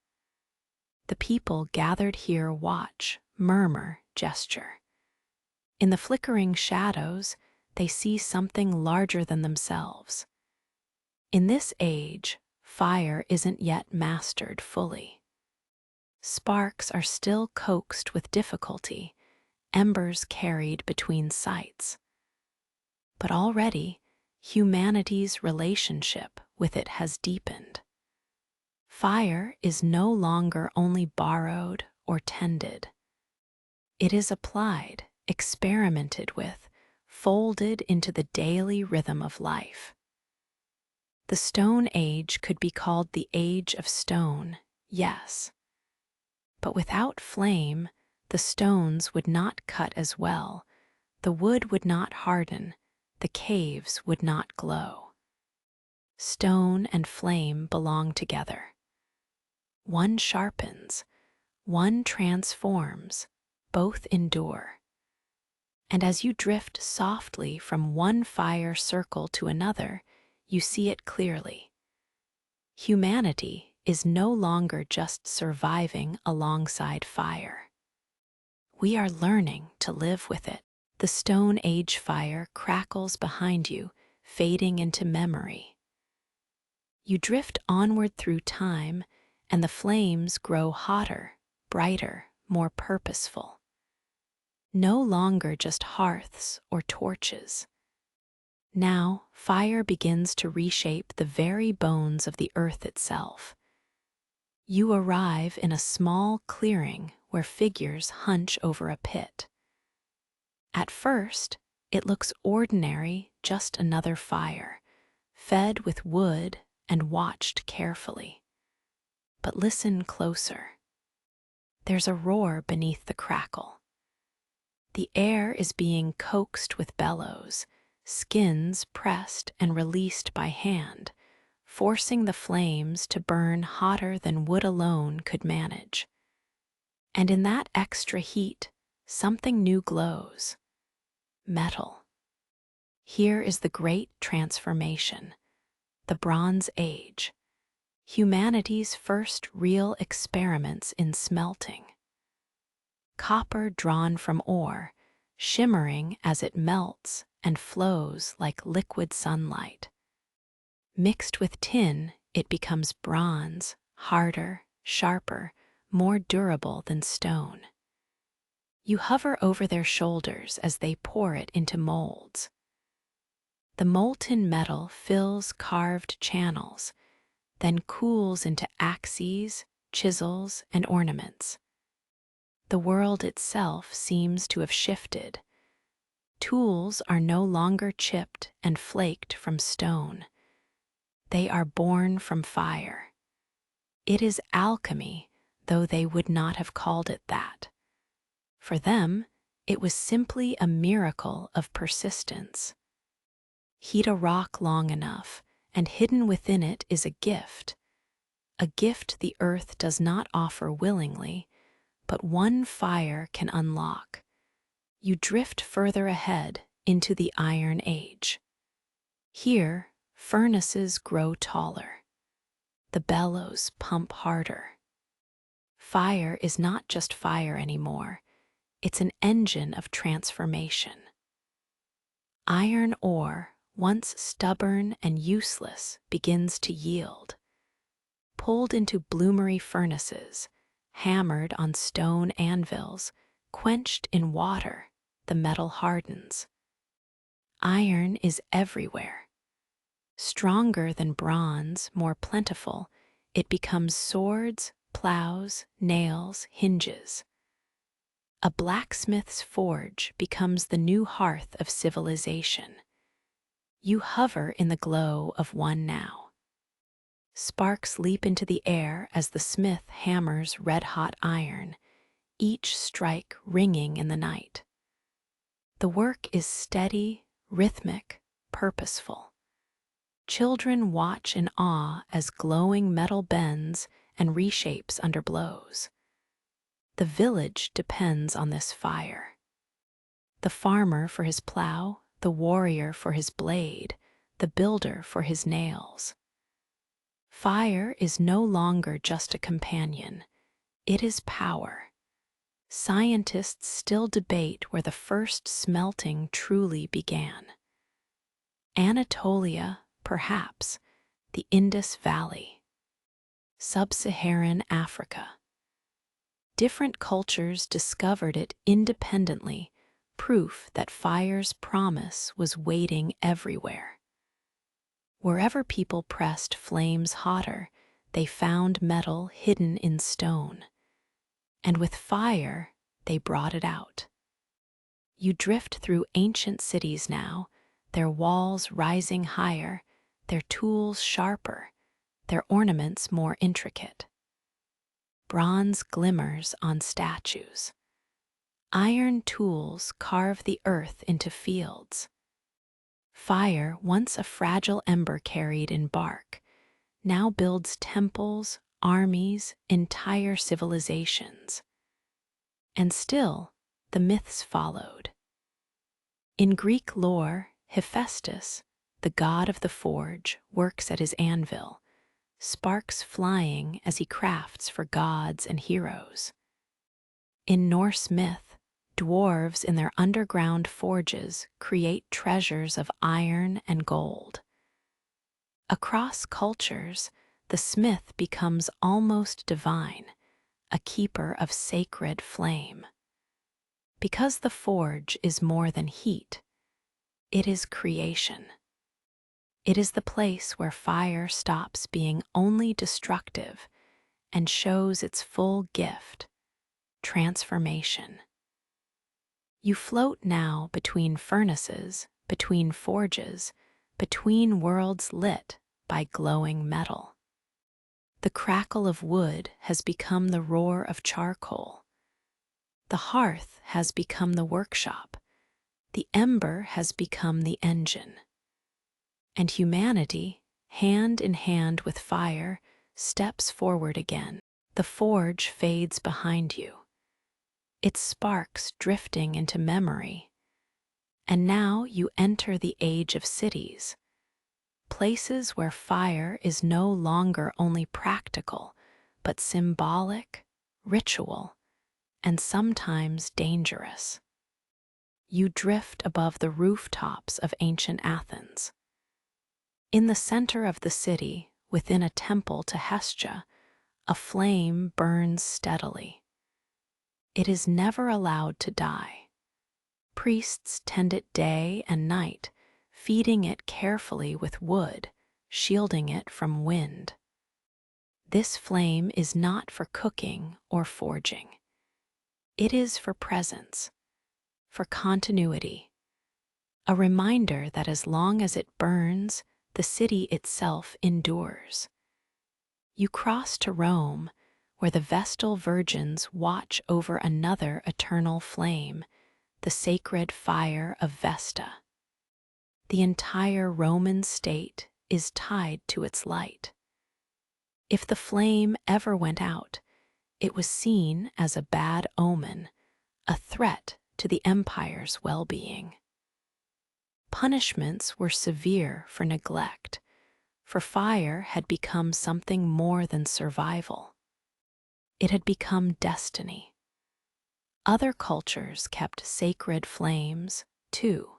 The people gathered here watch, murmur, gesture. In the flickering shadows, they see something larger than themselves. In this age, fire isn't yet mastered fully. Sparks are still coaxed with difficulty, embers carried between sights. But already, humanity's relationship with it has deepened. Fire is no longer only borrowed or tended. It is applied, experimented with, folded into the daily rhythm of life. The Stone Age could be called the Age of Stone, yes. But without flame, the stones would not cut as well, the wood would not harden, the caves would not glow. Stone and flame belong together. One sharpens, one transforms, both endure. And as you drift softly from one fire circle to another, you see it clearly. Humanity is no longer just surviving alongside fire. We are learning to live with it. The Stone Age fire crackles behind you, fading into memory. You drift onward through time, and the flames grow hotter, brighter, more purposeful. No longer just hearths or torches. Now, fire begins to reshape the very bones of the earth itself. You arrive in a small clearing where figures hunch over a pit. At first, it looks ordinary, just another fire, fed with wood and watched carefully. But listen closer. There's a roar beneath the crackle. The air is being coaxed with bellows, skins pressed and released by hand, forcing the flames to burn hotter than wood alone could manage. And in that extra heat, something new glows. Metal. Here is the great transformation, the Bronze Age, humanity's first real experiments in smelting. Copper drawn from ore, shimmering as it melts and flows like liquid sunlight. Mixed with tin, it becomes bronze, harder, sharper, more durable than stone. You hover over their shoulders as they pour it into molds. The molten metal fills carved channels, then cools into axes, chisels, and ornaments. The world itself seems to have shifted. Tools are no longer chipped and flaked from stone. They are born from fire. It is alchemy, though they would not have called it that. For them, it was simply a miracle of persistence. Heat a rock long enough, and hidden within it is a gift the earth does not offer willingly, but one fire can unlock. You drift further ahead into the Iron Age. Here, furnaces grow taller. The bellows pump harder. Fire is not just fire anymore. It's an engine of transformation. Iron ore, once stubborn and useless, begins to yield. Pulled into bloomery furnaces, hammered on stone anvils, quenched in water, the metal hardens. Iron is everywhere. Stronger than bronze, more plentiful, it becomes swords, plows, nails, hinges. A blacksmith's forge becomes the new hearth of civilization. You hover in the glow of one now. Sparks leap into the air as the smith hammers red-hot iron, each strike ringing in the night. The work is steady, rhythmic, purposeful. Children watch in awe as glowing metal bends and reshapes under blows. The village depends on this fire. The farmer for his plow, the warrior for his blade, the builder for his nails. Fire is no longer just a companion. It is power. Scientists still debate where the first smelting truly began. Anatolia, perhaps, the Indus Valley. Sub-Saharan Africa. Different cultures discovered it independently, proof that fire's promise was waiting everywhere. Wherever people pressed flames hotter, they found metal hidden in stone. And with fire, they brought it out. You drift through ancient cities now, their walls rising higher, their tools sharper, their ornaments more intricate. Bronze glimmers on statues. Iron tools carve the earth into fields. Fire, once a fragile ember carried in bark, now builds temples, armies, entire civilizations. And still, the myths followed. In Greek lore, Hephaestus, the god of the forge, works at his anvil, sparks flying as he crafts for gods and heroes. In Norse myth, dwarves in their underground forges create treasures of iron and gold. Across cultures, the smith becomes almost divine, a keeper of sacred flame. Because the forge is more than heat, it is creation. It is the place where fire stops being only destructive and shows its full gift, transformation. You float now between furnaces, between forges, between worlds lit by glowing metal. The crackle of wood has become the roar of charcoal. The hearth has become the workshop. The ember has become the engine. And humanity, hand in hand with fire, steps forward again. The forge fades behind you, its sparks drifting into memory. And now you enter the age of cities, places where fire is no longer only practical, but symbolic, ritual, and sometimes dangerous. You drift above the rooftops of ancient Athens. In the center of the city, within a temple to Hestia, a flame burns steadily. It is never allowed to die. Priests tend it day and night, feeding it carefully with wood, shielding it from wind. This flame is not for cooking or forging. It is for presence, for continuity, a reminder that as long as it burns, the city itself endures. You cross to Rome, where the Vestal Virgins watch over another eternal flame, the sacred fire of Vesta. The entire Roman state is tied to its light. If the flame ever went out, it was seen as a bad omen, a threat to the empire's well-being. Punishments were severe for neglect, for fire had become something more than survival. It had become destiny. Other cultures kept sacred flames, too.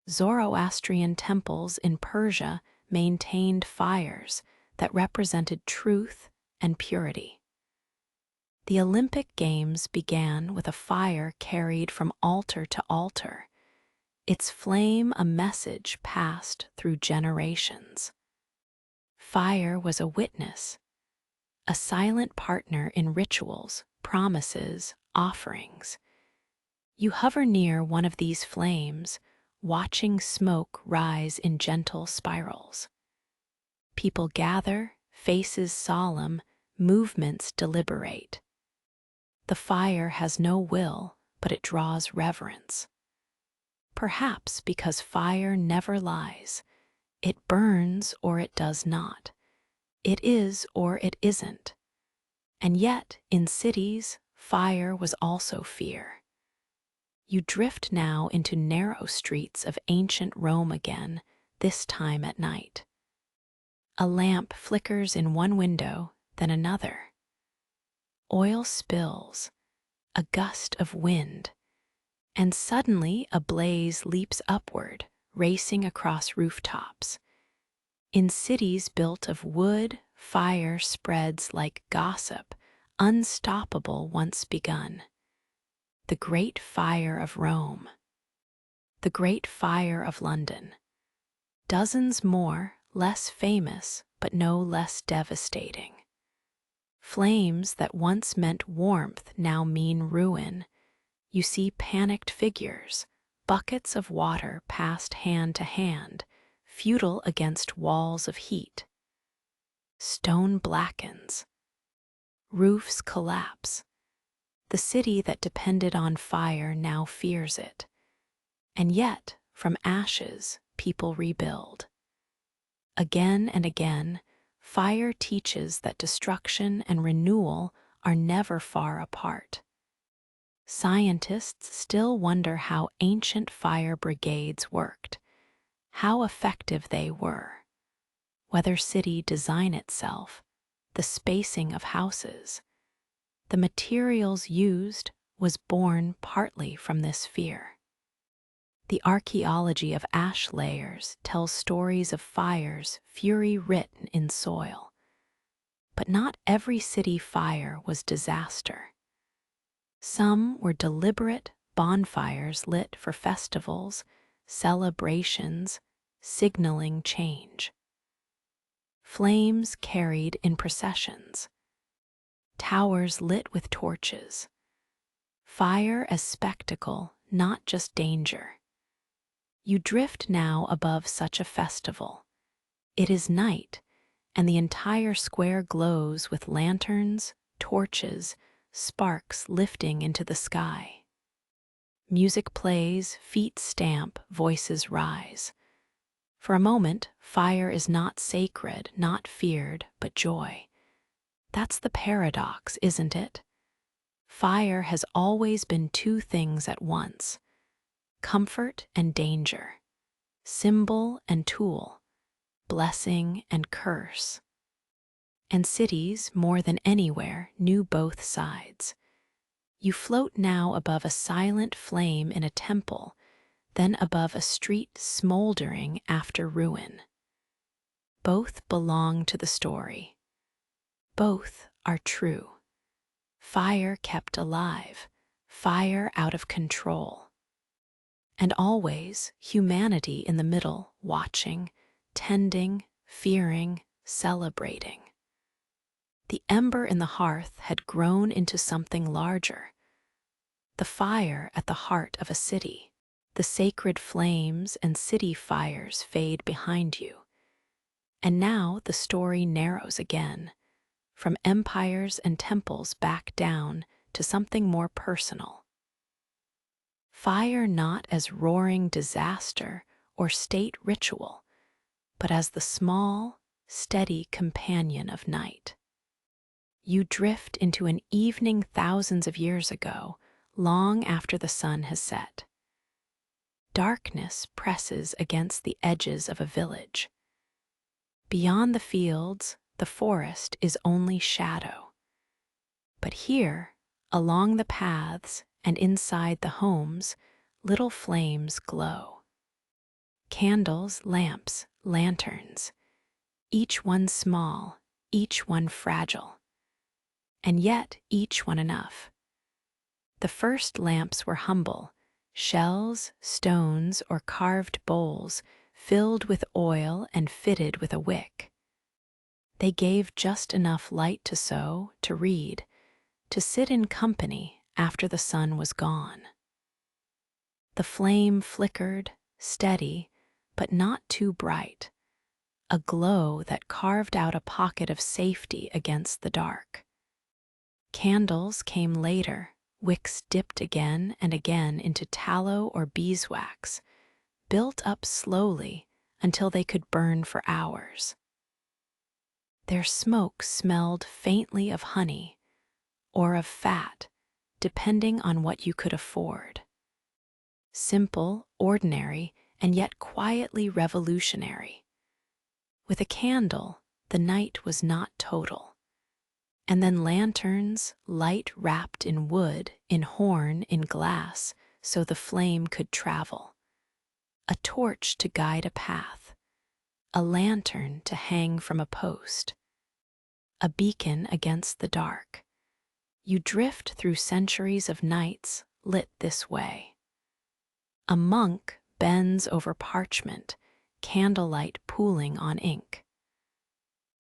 Zoroastrian temples in Persia maintained fires that represented truth and purity. The Olympic Games began with a fire carried from altar to altar, its flame a message passed through generations. Fire was a witness, a silent partner in rituals, promises, offerings. You hover near one of these flames, watching smoke rise in gentle spirals. People gather, faces solemn, movements deliberate. The fire has no will, but it draws reverence. Perhaps because fire never lies. It burns or it does not. It is or it isn't. And yet, in cities, fire was also fear. You drift now into narrow streets of ancient Rome again, this time at night. A lamp flickers in one window, then another. Oil spills, a gust of wind, and suddenly a blaze leaps upward, racing across rooftops. In cities built of wood, fire spreads like gossip, unstoppable once begun. The Great Fire of Rome. The Great Fire of London. Dozens more, less famous, but no less devastating. Flames that once meant warmth now mean ruin. You see panicked figures, buckets of water passed hand to hand, futile against walls of heat. Stone blackens. Roofs collapse. The city that depended on fire now fears it. And yet, from ashes, people rebuild. Again and again, fire teaches that destruction and renewal are never far apart. Scientists still wonder how ancient fire brigades worked, how effective they were, whether city design itself, the spacing of houses, the materials used was born partly from this fear. The archaeology of ash layers tells stories of fires, fury written in soil. But not every city fire was disaster. Some were deliberate bonfires lit for festivals, celebrations, signaling change. Flames carried in processions. Towers lit with torches. Fire as spectacle, not just danger. You drift now above such a festival. It is night, and the entire square glows with lanterns, torches, sparks lifting into the sky. Music plays, feet stamp, voices rise. For a moment, fire is not sacred, not feared, but joy. That's the paradox, isn't it? Fire has always been two things at once: comfort and danger, symbol and tool, blessing and curse. And cities, more than anywhere, knew both sides. You float now above a silent flame in a temple, then above a street smoldering after ruin. Both belong to the story. Both are true. Fire kept alive, fire out of control. And always humanity in the middle, watching, tending, fearing, celebrating. The ember in the hearth had grown into something larger. The fire at the heart of a city. The sacred flames and city fires fade behind you. And now the story narrows again, from empires and temples back down to something more personal. Fire not as roaring disaster or state ritual, but as the small, steady companion of night. You drift into an evening thousands of years ago, long after the sun has set. Darkness presses against the edges of a village. Beyond the fields, the forest is only shadow. But here, along the paths and inside the homes, little flames glow. Candles, lamps, lanterns, each one small, each one fragile, and yet each one enough. The first lamps were humble, shells, stones, or carved bowls filled with oil and fitted with a wick. They gave just enough light to sew, to read, to sit in company after the sun was gone. The flame flickered, steady, but not too bright, a glow that carved out a pocket of safety against the dark. Candles came later, wicks dipped again and again into tallow or beeswax, built up slowly until they could burn for hours. Their smoke smelled faintly of honey or of fat, depending on what you could afford. Simple, ordinary, and yet quietly revolutionary. With a candle, the night was not total. And then lanterns, light wrapped in wood, in horn, in glass, so the flame could travel. A torch to guide a path. A lantern to hang from a post. A beacon against the dark. You drift through centuries of nights lit this way. A monk bends over parchment, candlelight pooling on ink.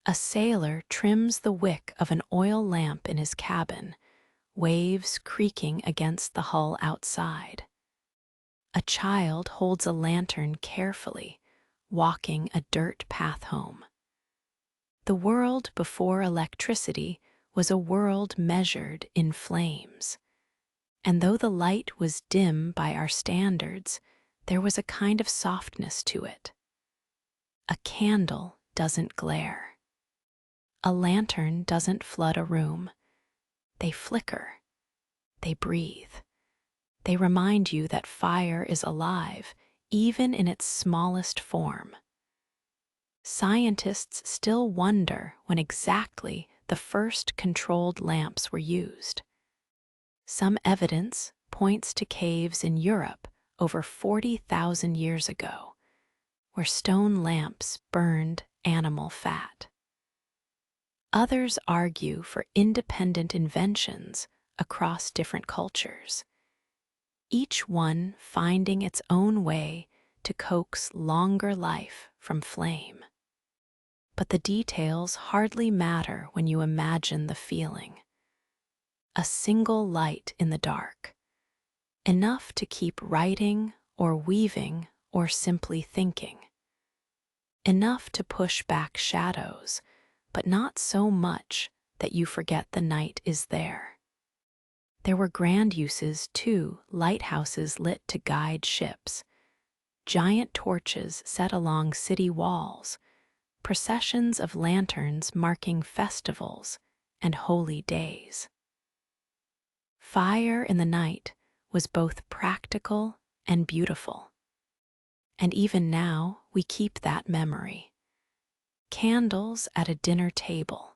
A sailor trims the wick of an oil lamp in his cabin, waves creaking against the hull outside. A child holds a lantern carefully, walking a dirt path home. The world before electricity was a world measured in flames. And though the light was dim by our standards, there was a kind of softness to it. A candle doesn't glare. A lantern doesn't flood a room. They flicker. They breathe. They remind you that fire is alive, even in its smallest form. Scientists still wonder when exactly the first controlled lamps were used. Some evidence points to caves in Europe over 40,000 years ago, where stone lamps burned animal fat. Others argue for independent inventions across different cultures, each one finding its own way to coax longer life from flame. But the details hardly matter when you imagine the feeling. A single light in the dark, enough to keep writing or weaving or simply thinking. Enough to push back shadows, but not so much that you forget the night is there. There were grand uses too, lighthouses lit to guide ships, giant torches set along city walls, processions of lanterns marking festivals and holy days. Fire in the night was both practical and beautiful. And even now we keep that memory. Candles at a dinner table,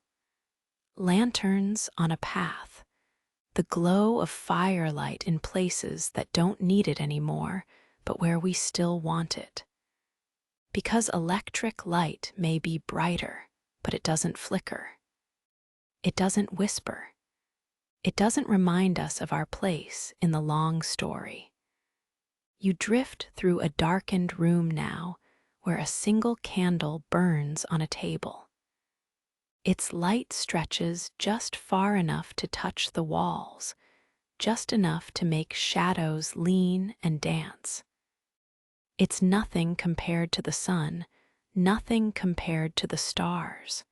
lanterns on a path, the glow of firelight in places that don't need it anymore, but where we still want it. Because electric light may be brighter, but it doesn't flicker. It doesn't whisper. It doesn't remind us of our place in the long story. You drift through a darkened room now, where a single candle burns on a table. Its light stretches just far enough to touch the walls, just enough to make shadows lean and dance. It's nothing compared to the sun, nothing compared to the stars.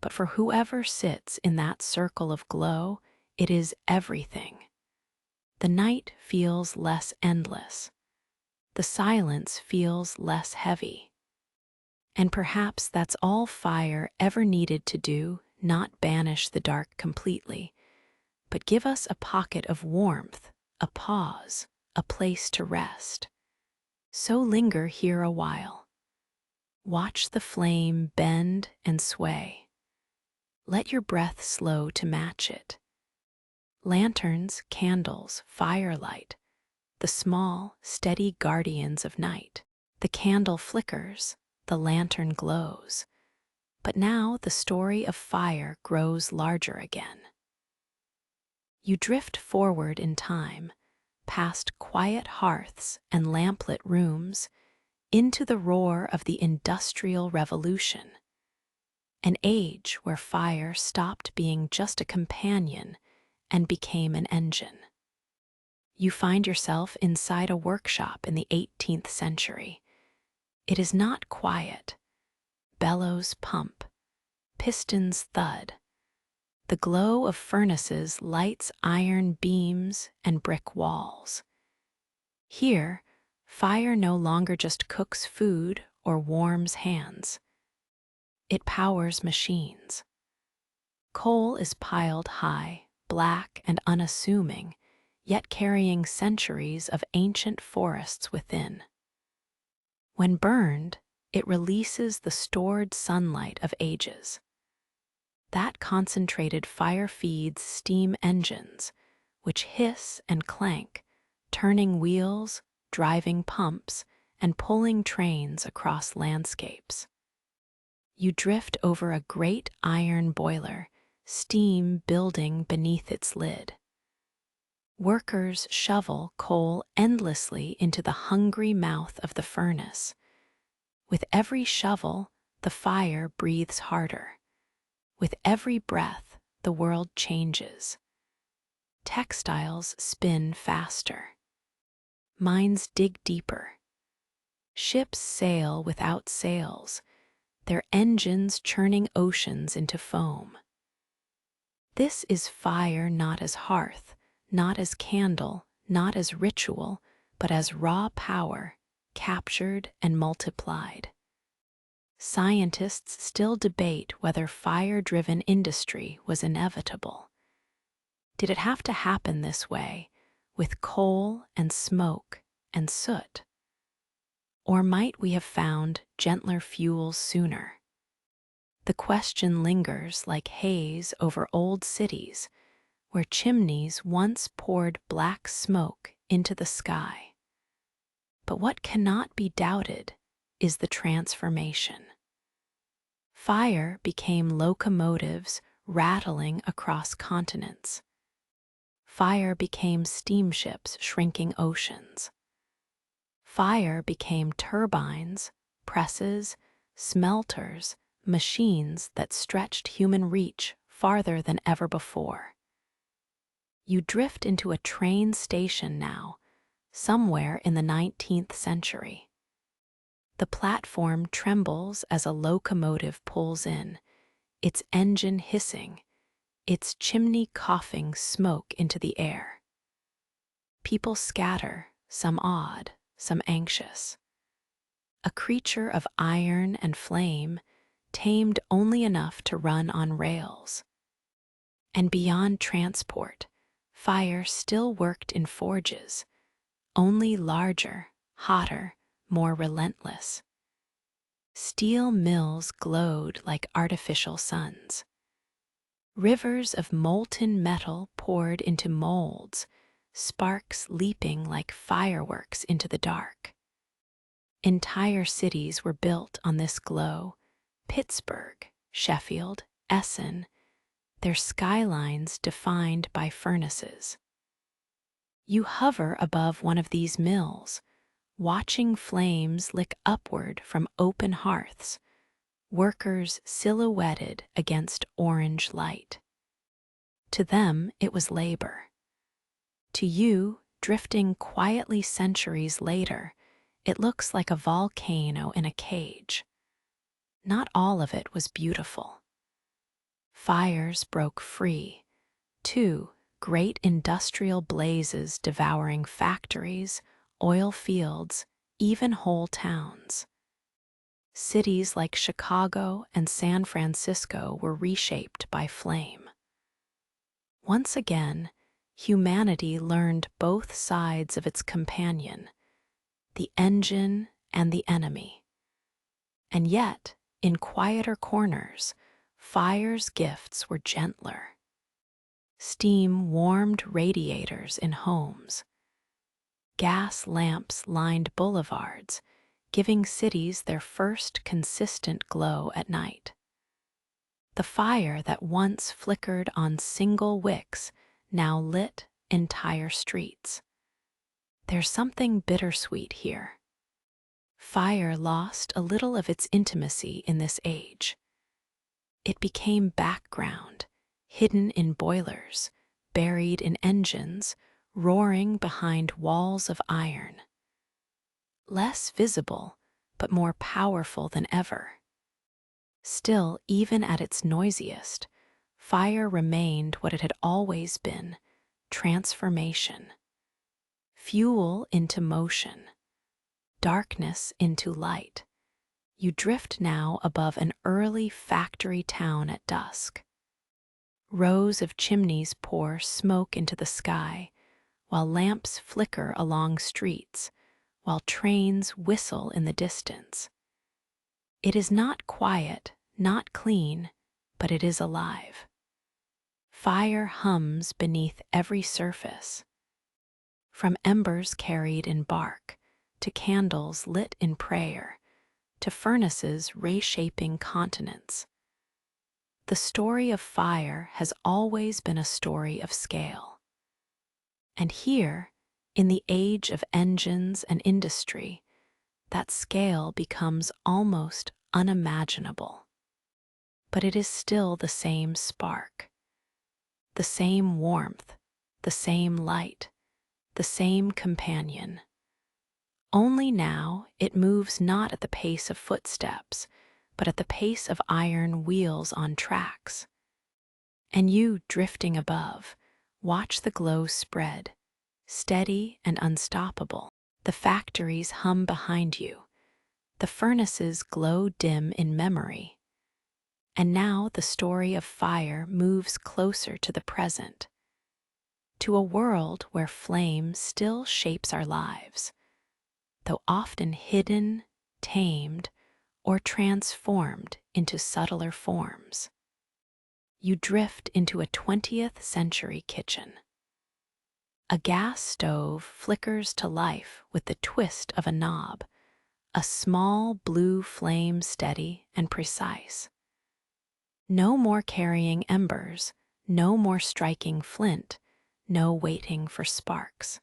But for whoever sits in that circle of glow, it is everything. The night feels less endless. The silence feels less heavy. And perhaps that's all fire ever needed to do, not banish the dark completely, but give us a pocket of warmth, a pause, a place to rest. So linger here a while. Watch the flame bend and sway. Let your breath slow to match it. Lanterns, candles, firelight, the small, steady guardians of night. The candle flickers, the lantern glows. But now the story of fire grows larger again. You drift forward in time, past quiet hearths and lamplit rooms, into the roar of the Industrial Revolution, an age where fire stopped being just a companion and became an engine. you find yourself inside a workshop in the 18th century. It is not quiet. Bellows pump, pistons thud. The glow of furnaces lights iron beams and brick walls. Here, fire no longer just cooks food or warms hands. It powers machines. Coal is piled high, black and unassuming, yet carrying centuries of ancient forests within. When burned, it releases the stored sunlight of ages. That concentrated fire feeds steam engines, which hiss and clank, turning wheels, driving pumps, and pulling trains across landscapes. You drift over a great iron boiler, steam building beneath its lid. Workers shovel coal endlessly into the hungry mouth of the furnace. With every shovel, the fire breathes harder. With every breath, the world changes. Textiles spin faster. Mines dig deeper. Ships sail without sails, their engines churning oceans into foam. This is fire not as hearth, not as candle, not as ritual, but as raw power, captured and multiplied. Scientists still debate whether fire-driven industry was inevitable. Did it have to happen this way, with coal and smoke and soot? Or might we have found gentler fuels sooner? The question lingers like haze over old cities, where chimneys once poured black smoke into the sky. But what cannot be doubted is the transformation. Fire became locomotives rattling across continents. Fire became steamships shrinking oceans. Fire became turbines, presses, smelters, machines that stretched human reach farther than ever before. You drift into a train station now, somewhere in the 19th century. The platform trembles as a locomotive pulls in, its engine hissing, its chimney coughing smoke into the air. People scatter, some awed, some anxious. A creature of iron and flame, tamed only enough to run on rails. And beyond transport, fire still worked in forges, only larger, hotter, more relentless. Steel mills glowed like artificial suns. Rivers of molten metal poured into molds, sparks leaping like fireworks into the dark. Entire cities were built on this glow: Pittsburgh, Sheffield, Essen, their skylines defined by furnaces. You hover above one of these mills, watching flames lick upward from open hearths, workers silhouetted against orange light. To them, it was labor. To you, drifting quietly centuries later, it looks like a volcano in a cage. Not all of it was beautiful. Fires broke free, too, great industrial blazes devouring factories, oil fields, even whole towns. Cities like Chicago and San Francisco were reshaped by flame. Once again, humanity learned both sides of its companion, the engine and the enemy. And yet, in quieter corners, fire's gifts were gentler. Steam warmed radiators in homes. Gas lamps lined boulevards, giving cities their first consistent glow at night. The fire that once flickered on single wicks now lit entire streets. There's something bittersweet here. Fire lost a little of its intimacy in this age. It became background, hidden in boilers, buried in engines, roaring behind walls of iron, less visible but more powerful than ever. Still, even at its noisiest, fire remained what it had always been: transformation. Fuel into motion, darkness into light. You drift now above an early factory town at dusk. Rows of chimneys pour smoke into the sky, while lamps flicker along streets, while trains whistle in the distance. It is not quiet, not clean, but it is alive. Fire hums beneath every surface, from embers carried in bark, to candles lit in prayer, to furnaces reshaping continents. The story of fire has always been a story of scale. And here, in the age of engines and industry, that scale becomes almost unimaginable. But it is still the same spark, the same warmth, the same light, the same companion. Only now it moves not at the pace of footsteps, but at the pace of iron wheels on tracks. And you, drifting above, watch the glow spread, steady and unstoppable. The factories hum behind you, the furnaces glow dim in memory. And now the story of fire moves closer to the present, to a world where flame still shapes our lives, though often hidden, tamed, or transformed into subtler forms. You drift into a 20th century kitchen. A gas stove flickers to life with the twist of a knob, a small blue flame steady and precise. No more carrying embers, no more striking flint, no waiting for sparks.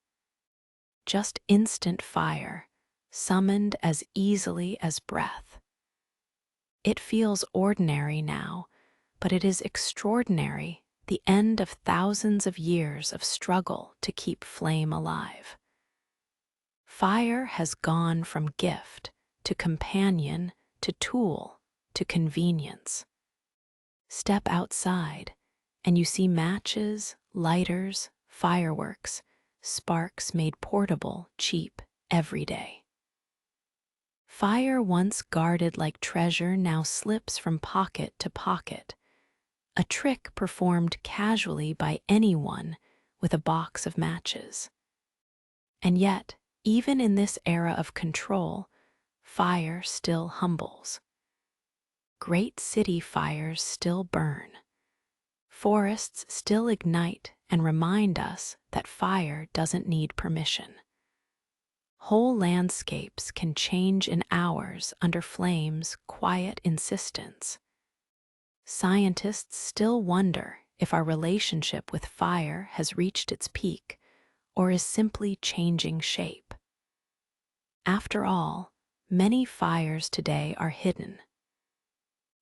Just instant fire, summoned as easily as breath. It feels ordinary now, but it is extraordinary, the end of thousands of years of struggle to keep flame alive. Fire has gone from gift to companion to tool to convenience. Step outside, and you see matches, lighters, fireworks, sparks made portable, cheap, every day. Fire once guarded like treasure now slips from pocket to pocket, a trick performed casually by anyone with a box of matches. And yet, even in this era of control, fire still humbles. Great city fires still burn. Forests still ignite and remind us that fire doesn't need permission. Whole landscapes can change in hours under flame's quiet insistence. Scientists still wonder if our relationship with fire has reached its peak or is simply changing shape. After all, many fires today are hidden.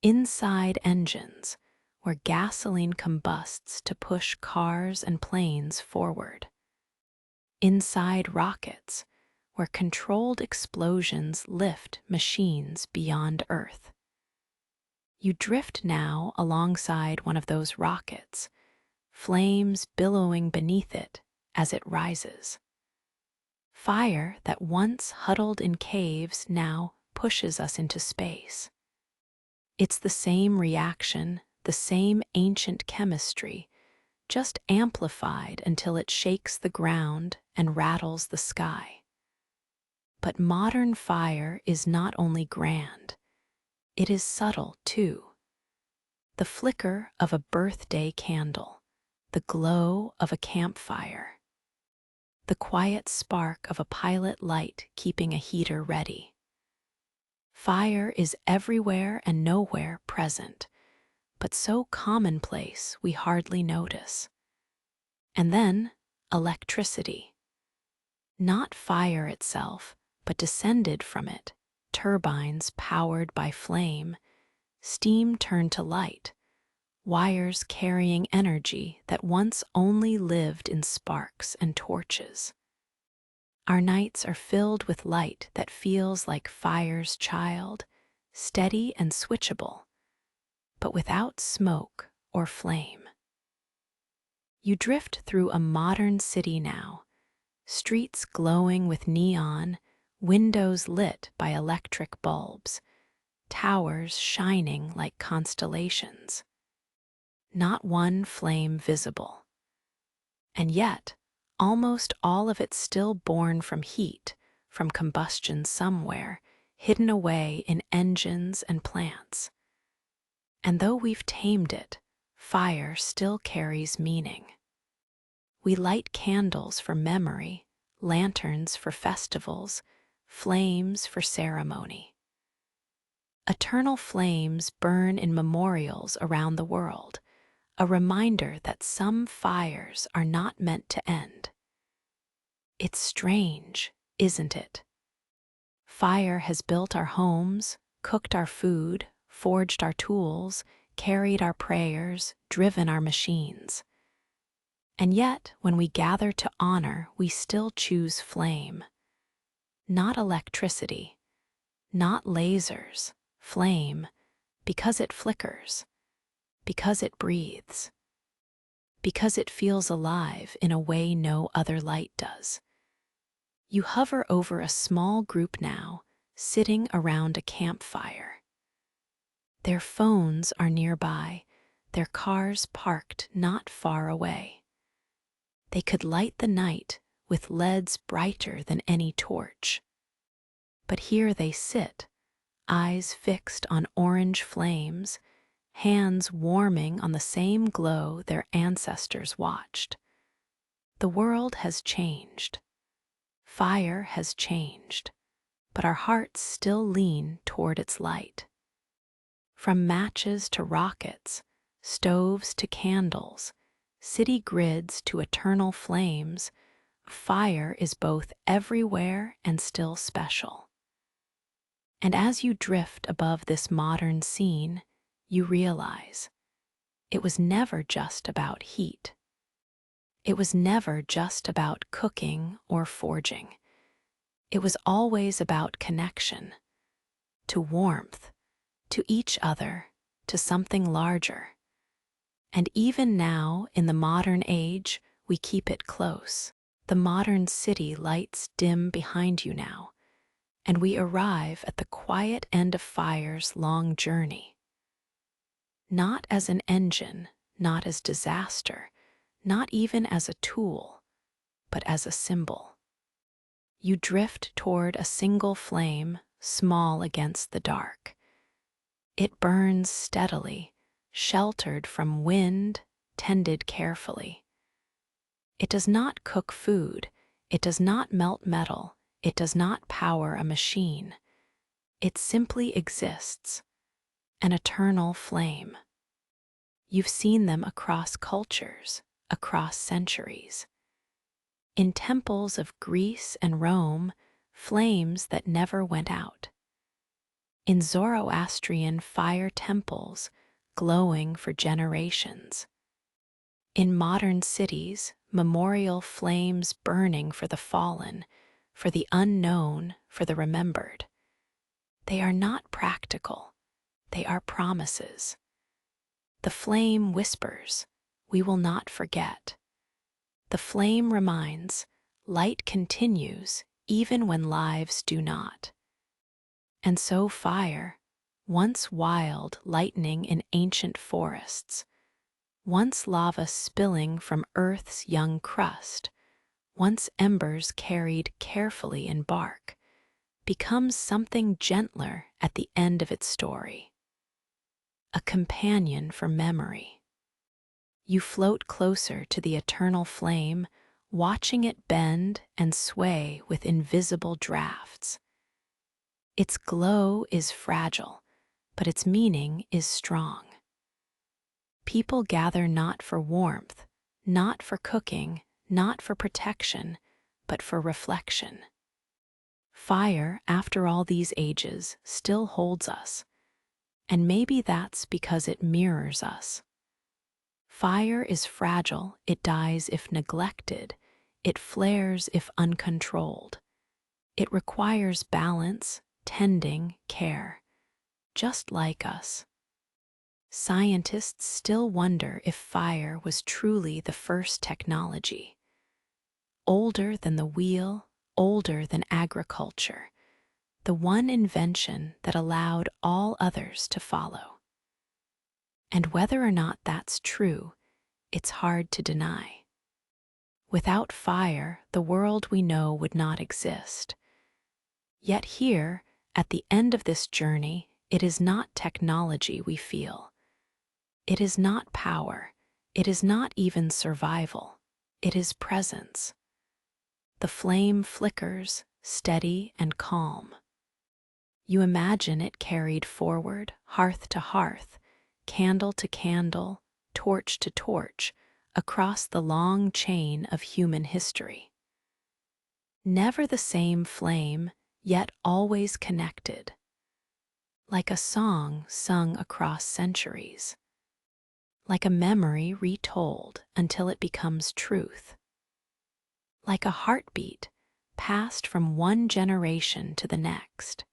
Inside engines, where gasoline combusts to push cars and planes forward. Inside rockets, where controlled explosions lift machines beyond Earth. You drift now alongside one of those rockets, flames billowing beneath it as it rises. Fire that once huddled in caves now pushes us into space. It's the same reaction, the same ancient chemistry, just amplified until it shakes the ground and rattles the sky. But modern fire is not only grand, it is subtle too. The flicker of a birthday candle, the glow of a campfire, the quiet spark of a pilot light keeping a heater ready. Fire is everywhere and nowhere present, but so commonplace we hardly notice. And then, electricity. Not fire itself, but descended from it, turbines powered by flame, steam turned to light, wires carrying energy that once only lived in sparks and torches. Our nights are filled with light that feels like fire's child, steady and switchable, but without smoke or flame. You drift through a modern city now, streets glowing with neon, windows lit by electric bulbs, towers shining like constellations. Not one flame visible. And yet, almost all of it still born from heat, from combustion somewhere, hidden away in engines and plants. And though we've tamed it, fire still carries meaning. We light candles for memory, lanterns for festivals, flames for ceremony. Eternal flames burn in memorials around the world, a reminder that some fires are not meant to end. It's strange, isn't it? Fire has built our homes, cooked our food, forged our tools, carried our prayers, driven our machines. And yet, when we gather to honor, we still choose flame. Not electricity, not lasers, flame, because it flickers, because it breathes, because it feels alive in a way no other light does. You hover over a small group now, sitting around a campfire. Their phones are nearby, their cars parked not far away. They could light the night with LEDs brighter than any torch. But here they sit, eyes fixed on orange flames, hands warming on the same glow their ancestors watched. The world has changed. Fire has changed, but our hearts still lean toward its light. From matches to rockets, stoves to candles, city grids to eternal flames, fire is both everywhere and still special. And as you drift above this modern scene, you realize it was never just about heat. It was never just about cooking or forging. It was always about connection, to warmth, to each other, to something larger. And even now, in the modern age, we keep it close. The modern city lights dim behind you now, and we arrive at the quiet end of fire's long journey. Not as an engine, not as disaster, not even as a tool, but as a symbol. You drift toward a single flame, small against the dark. It burns steadily, sheltered from wind, tended carefully. It does not cook food, it does not melt metal, it does not power a machine. It simply exists, an eternal flame. You've seen them across cultures, across centuries. In temples of Greece and Rome, flames that never went out. In Zoroastrian fire temples, glowing for generations. In modern cities, memorial flames burning for the fallen, for the unknown, for the remembered. They are not practical, they are promises. The flame whispers, "We will not forget." The flame reminds, light continues even when lives do not. And so fire, once wild lightning in ancient forests, once lava spilling from Earth's young crust, once embers carried carefully in bark, becomes something gentler at the end of its story. A companion for memory. You float closer to the eternal flame, watching it bend and sway with invisible drafts. Its glow is fragile, but its meaning is strong. People gather not for warmth, not for cooking, not for protection, but for reflection. Fire, after all these ages, still holds us, and maybe that's because it mirrors us. Fire is fragile, it dies if neglected, it flares if uncontrolled. It requires balance, tending, care, just like us. Scientists still wonder if fire was truly the first technology. Older than the wheel, older than agriculture, the one invention that allowed all others to follow. And whether or not that's true, it's hard to deny. Without fire, the world we know would not exist. Yet here, at the end of this journey, it is not technology we feel. It is not power. It is not even survival. It is presence. The flame flickers, steady and calm. You imagine it carried forward, hearth to hearth, candle to candle, torch to torch, across the long chain of human history. Never the same flame, yet always connected. Like a song sung across centuries. Like a memory retold until it becomes truth. Like a heartbeat passed from one generation to the next.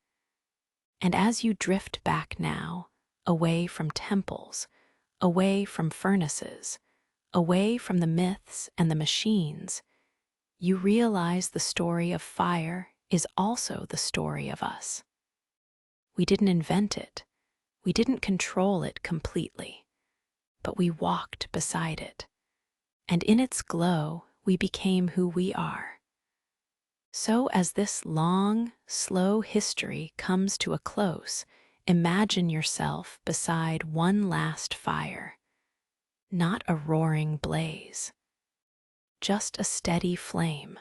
And as you drift back now, away from temples, away from furnaces, away from the myths and the machines, you realize the story of fire is also the story of us. We didn't invent it, we didn't control it completely, but we walked beside it, and in its glow we became who we are. So as this long, slow history comes to a close, imagine yourself beside one last fire. Not a roaring blaze, just a steady flame.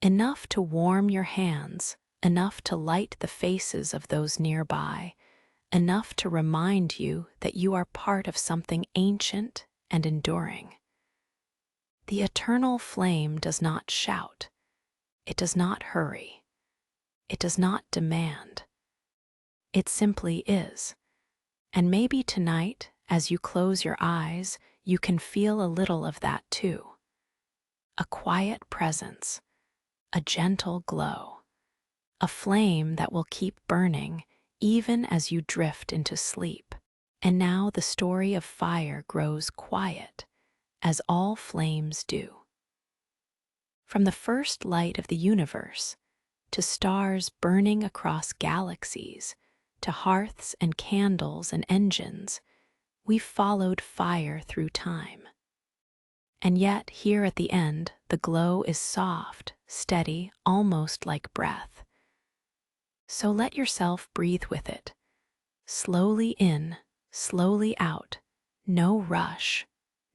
Enough to warm your hands, enough to light the faces of those nearby, enough to remind you that you are part of something ancient and enduring. The eternal flame does not shout. It does not hurry. It does not demand. It simply is. And maybe tonight, as you close your eyes, you can feel a little of that too. A quiet presence, a gentle glow, a flame that will keep burning even as you drift into sleep. And now the story of fire grows quiet, as all flames do. From the first light of the universe, to stars burning across galaxies, to hearths and candles and engines, we followed fire through time. And yet, here at the end, the glow is soft, steady, almost like breath. So let yourself breathe with it. Slowly in, slowly out, no rush,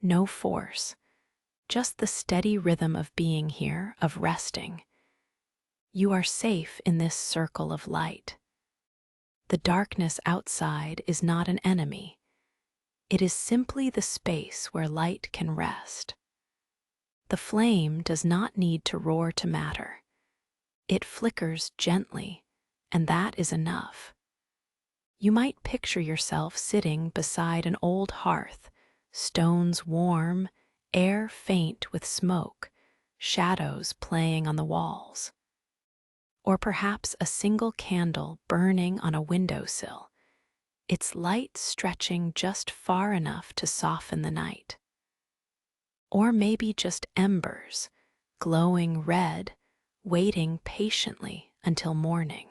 no force, just the steady rhythm of being here, of resting. You are safe in this circle of light. The darkness outside is not an enemy. It is simply the space where light can rest. The flame does not need to roar to matter. It flickers gently, and that is enough. You might picture yourself sitting beside an old hearth, stones warm, air faint with smoke, shadows playing on the walls. Or perhaps a single candle burning on a windowsill, its light stretching just far enough to soften the night. Or maybe just embers, glowing red, waiting patiently until morning.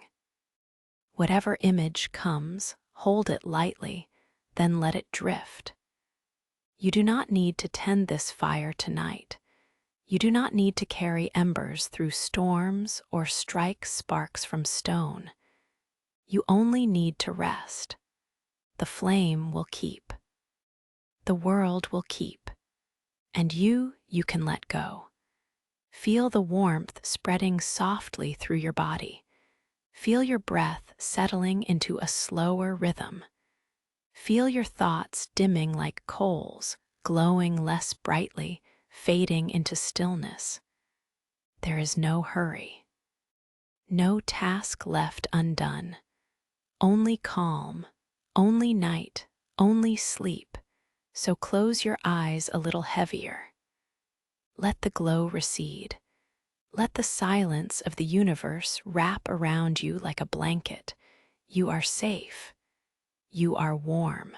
Whatever image comes, hold it lightly, then let it drift. You do not need to tend this fire tonight. You do not need to carry embers through storms or strike sparks from stone. You only need to rest. The flame will keep. The world will keep. And you can let go. Feel the warmth spreading softly through your body. Feel your breath settling into a slower rhythm. Feel your thoughts dimming like coals, glowing less brightly, fading into stillness. There is no hurry. No task left undone. Only calm, only night, only sleep. So close your eyes a little heavier. Let the glow recede. Let the silence of the universe wrap around you like a blanket. You are safe. You are warm.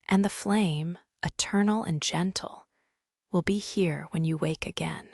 And the flame, eternal and gentle, will be here when you wake again.